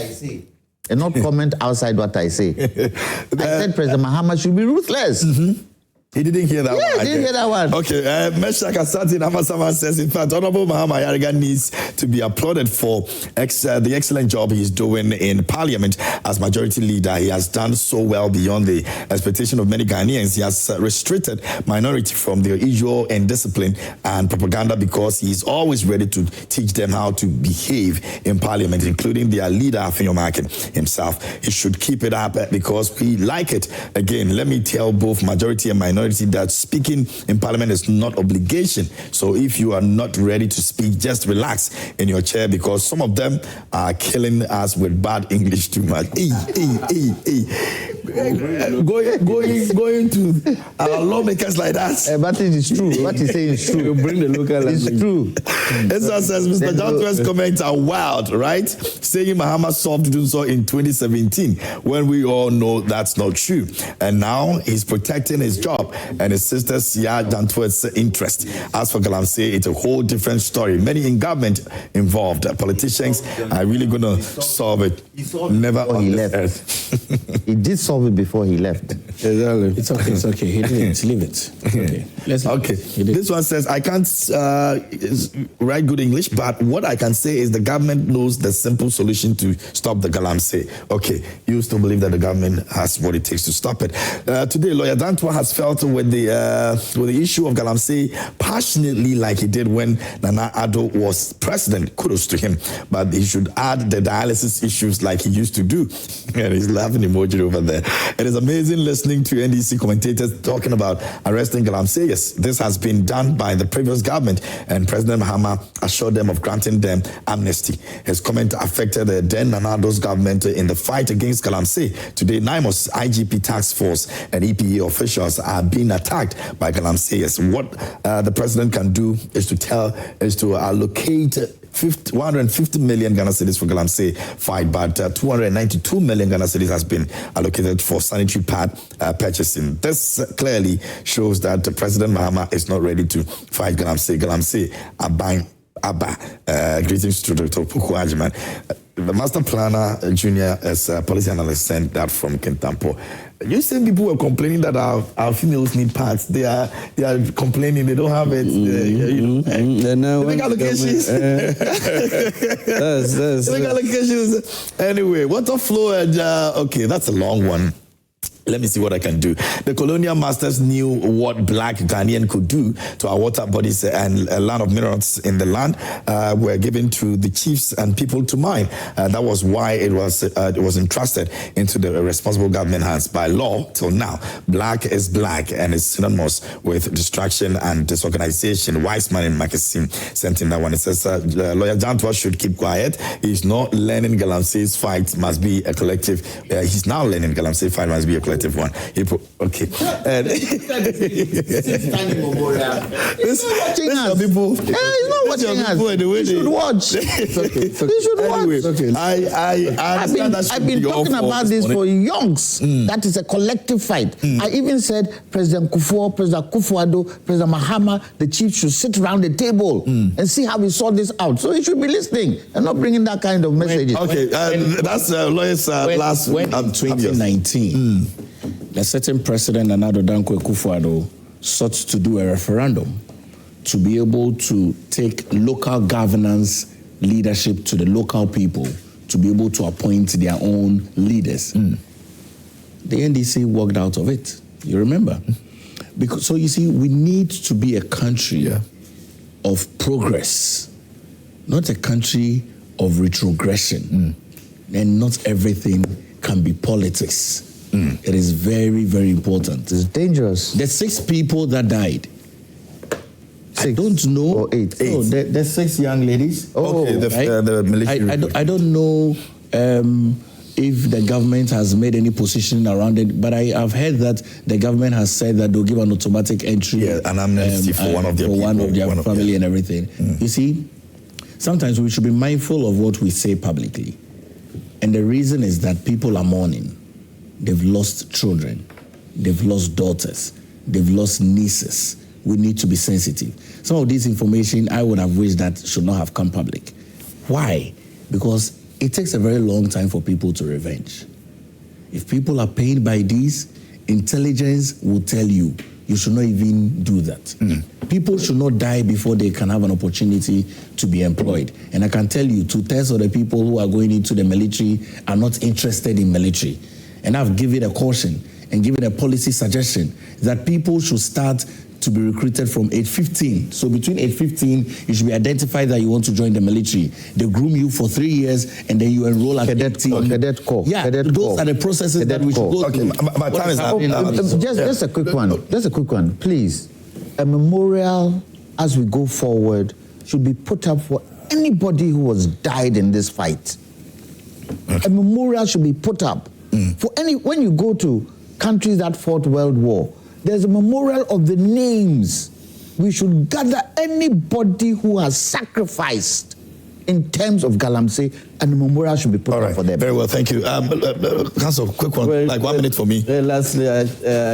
And not comment outside what I say. I said President Mahama should be ruthless. Mm-hmm. He didn't hear that one. Yeah, he didn't hear that one. Okay, Meshach Asante Namasama says, in fact, Honorable Mahama Yariga needs to be applauded for the excellent job he's doing in Parliament as majority leader. He has done so well beyond the expectation of many Ghanaians. He has restricted minority from their usual indiscipline and propaganda because he's always ready to teach them how to behave in Parliament, including their leader, Afenyomakin himself. He should keep it up because we like it. Again, let me tell both majority and minority that speaking in Parliament is not obligation. So if you are not ready to speak, just relax in your chair because some of them are killing us with bad English too much. Going to our lawmakers like that. But it is true. What you say is true. Bring the local language. It's true. This one says Mr. Jantuah's comments are wild, right? Saying Mahama solved to do so in 2017 when we all know that's not true. And now he's protecting his job and his sister Sia Jantuah's interest. As for Galamsey, it's a whole different story. Many in government involved. Politicians are really going to solve it. Never on this earth. He did solve it before he left. Exactly. It's okay. It's okay. He didn't. Leave it. Okay. Okay. This one says, I can't write good English, but what I can say is the government knows the simple solution to stop the Galamsey. Okay. You still believe that the government has what it takes to stop it. Today, Lawyer Jantuah has felt with the issue of Galamsey passionately like he did when Nana Addo was president. Kudos to him. But he should add the dialysis issues like he used to do. And he's laughing emoji over there. It is amazing listening to NDC commentators talking about arresting Galamsey. Yes, this has been done by the previous government, and President Mahama assured them of granting them amnesty. His comment affected the then Nana Addo's government in the fight against Galamsey. Today, NIMOS, IGP Task Force, and EPA officials are being attacked by Galamsey. Yes, what the president can do is to allocate 150 million Ghana cedis for Galamsey fight, but 292 million Ghana cedis has been allocated for sanitary pad purchasing. This clearly shows that President Mahama is not ready to fight Galamsey. Galamsey, Abba. Greetings to Dr. Puku Ajiman. The master planner, Junior, as a policy analyst, sent that from Kintampo. You said people were complaining that our females need pads. They are complaining they don't have it. They make allocations. They make allocations. Anyway, water flow and okay, that's a long one. Let me see what I can do. The colonial masters knew what black Ghanaian could do to our water bodies, and a lot of minerals in the land were given to the chiefs and people to mine. That was why it was entrusted into the responsible government hands by law till now. Black is black and is synonymous with destruction and disorganization. Wiseman in Makasim sent in that one. It says, Lawyer Jantuah should keep quiet. He's not learning Galamsey's fight must be a collective. He's now learning Galamsey's fight must be a collective collective one. Okay. He's not watching us. He should watch. He should watch. I've been talking about this for yonks. That is a collective fight. I even said President Kufuor, President Kufuor, President Mahama, the chiefs should sit around the table and see how we sort this out. So he should be listening and not bringing that kind of messages. Okay, that's lawyer's last. When in 2019, a certain president, Nana Dankwa Akufo-Addo, sought to do a referendum to be able to take local governance leadership to the local people to be able to appoint their own leaders. The NDC walked out of it. You remember? Because so you see, we need to be a country of progress, not a country of retrogression. And not everything can be politics. It is very, very important. It's dangerous. The 6 people that died. 6. I don't know. Or 8. No, the 6 young ladies. Okay, the military. I don't know if the government has made any position around it, but I have heard that the government has said that they'll give an automatic entry, an amnesty for one of their family and everything. You see, sometimes we should be mindful of what we say publicly. And the reason is that people are mourning. They've lost children. They've lost daughters. They've lost nieces. We need to be sensitive. Some of this information I would have wished that should not have come public. Why? Because it takes a very long time for people to revenge. If people are paid by this, intelligence will tell you should not even do that. People should not die before they can have an opportunity to be employed. And I can tell you, 2/3 of the people who are going into the military are not interested in military. And I've given a caution and given a policy suggestion that people should start to be recruited from age 15. So between age 15, you should be identified that you want to join the military. They groom you for 3 years, and then you enroll at Cadet Corps. Yeah, those are the processes that we should go through. My time is up. Just a quick one. Just a quick one, please. A memorial, as we go forward, should be put up for anybody who has died in this fight. A memorial should be put up for when you go to countries that fought World War. There's a memorial of the names. We should gather anybody who has sacrificed in terms of Galamsey, and the memorial should be put up for them. Very well, thank you. Council, quick one, 1 minute for me. Lastly, I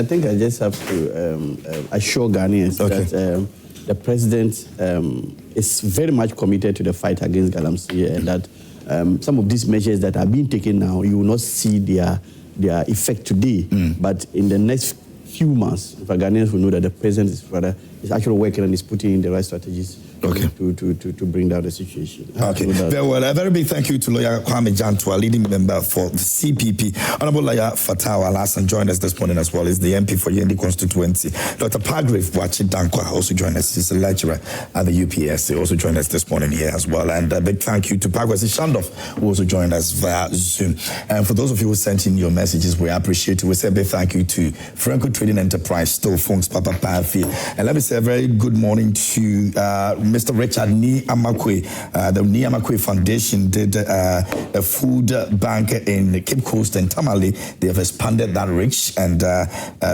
think I just have to assure Ghanaians that the president is very much committed to the fight against Galamsey, and that some of these measures that are being taken now, you will not see their effect today, but in the next few months, Ghanaians will know that the president is actually working and is putting in the right strategies to bring down the situation. Okay. Very well. A very big thank you to lawyer Kwame Jantuah, leading member for the CPP. Honorable lawyer Fatah Alasan joined us this morning as well. He's the MP for Yendi constituency. Dr. Pagrave Wachi Dankwa also joined us. He's a lecturer at the UPS. He also joined us this morning here as well. And a big thank you to Pagwasi Shandoff, who also joined us via Zoom. And for those of you who sent in your messages, we appreciate it. We say a big thank you to Franco Trading Enterprise, Still Phones, Papa Pafi. And let me say a very good morning to Mr. Richard Ni Amakwe. The Ni Amakwe Foundation did a food bank in Cape Coast and Tamale. They have expanded that reach, and there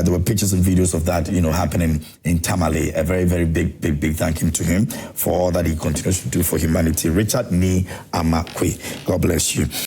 were pictures and videos of that, happening in Tamale. A very, very big thank you to him for all that he continues to do for humanity. Richard Ni Amakwe. God bless you.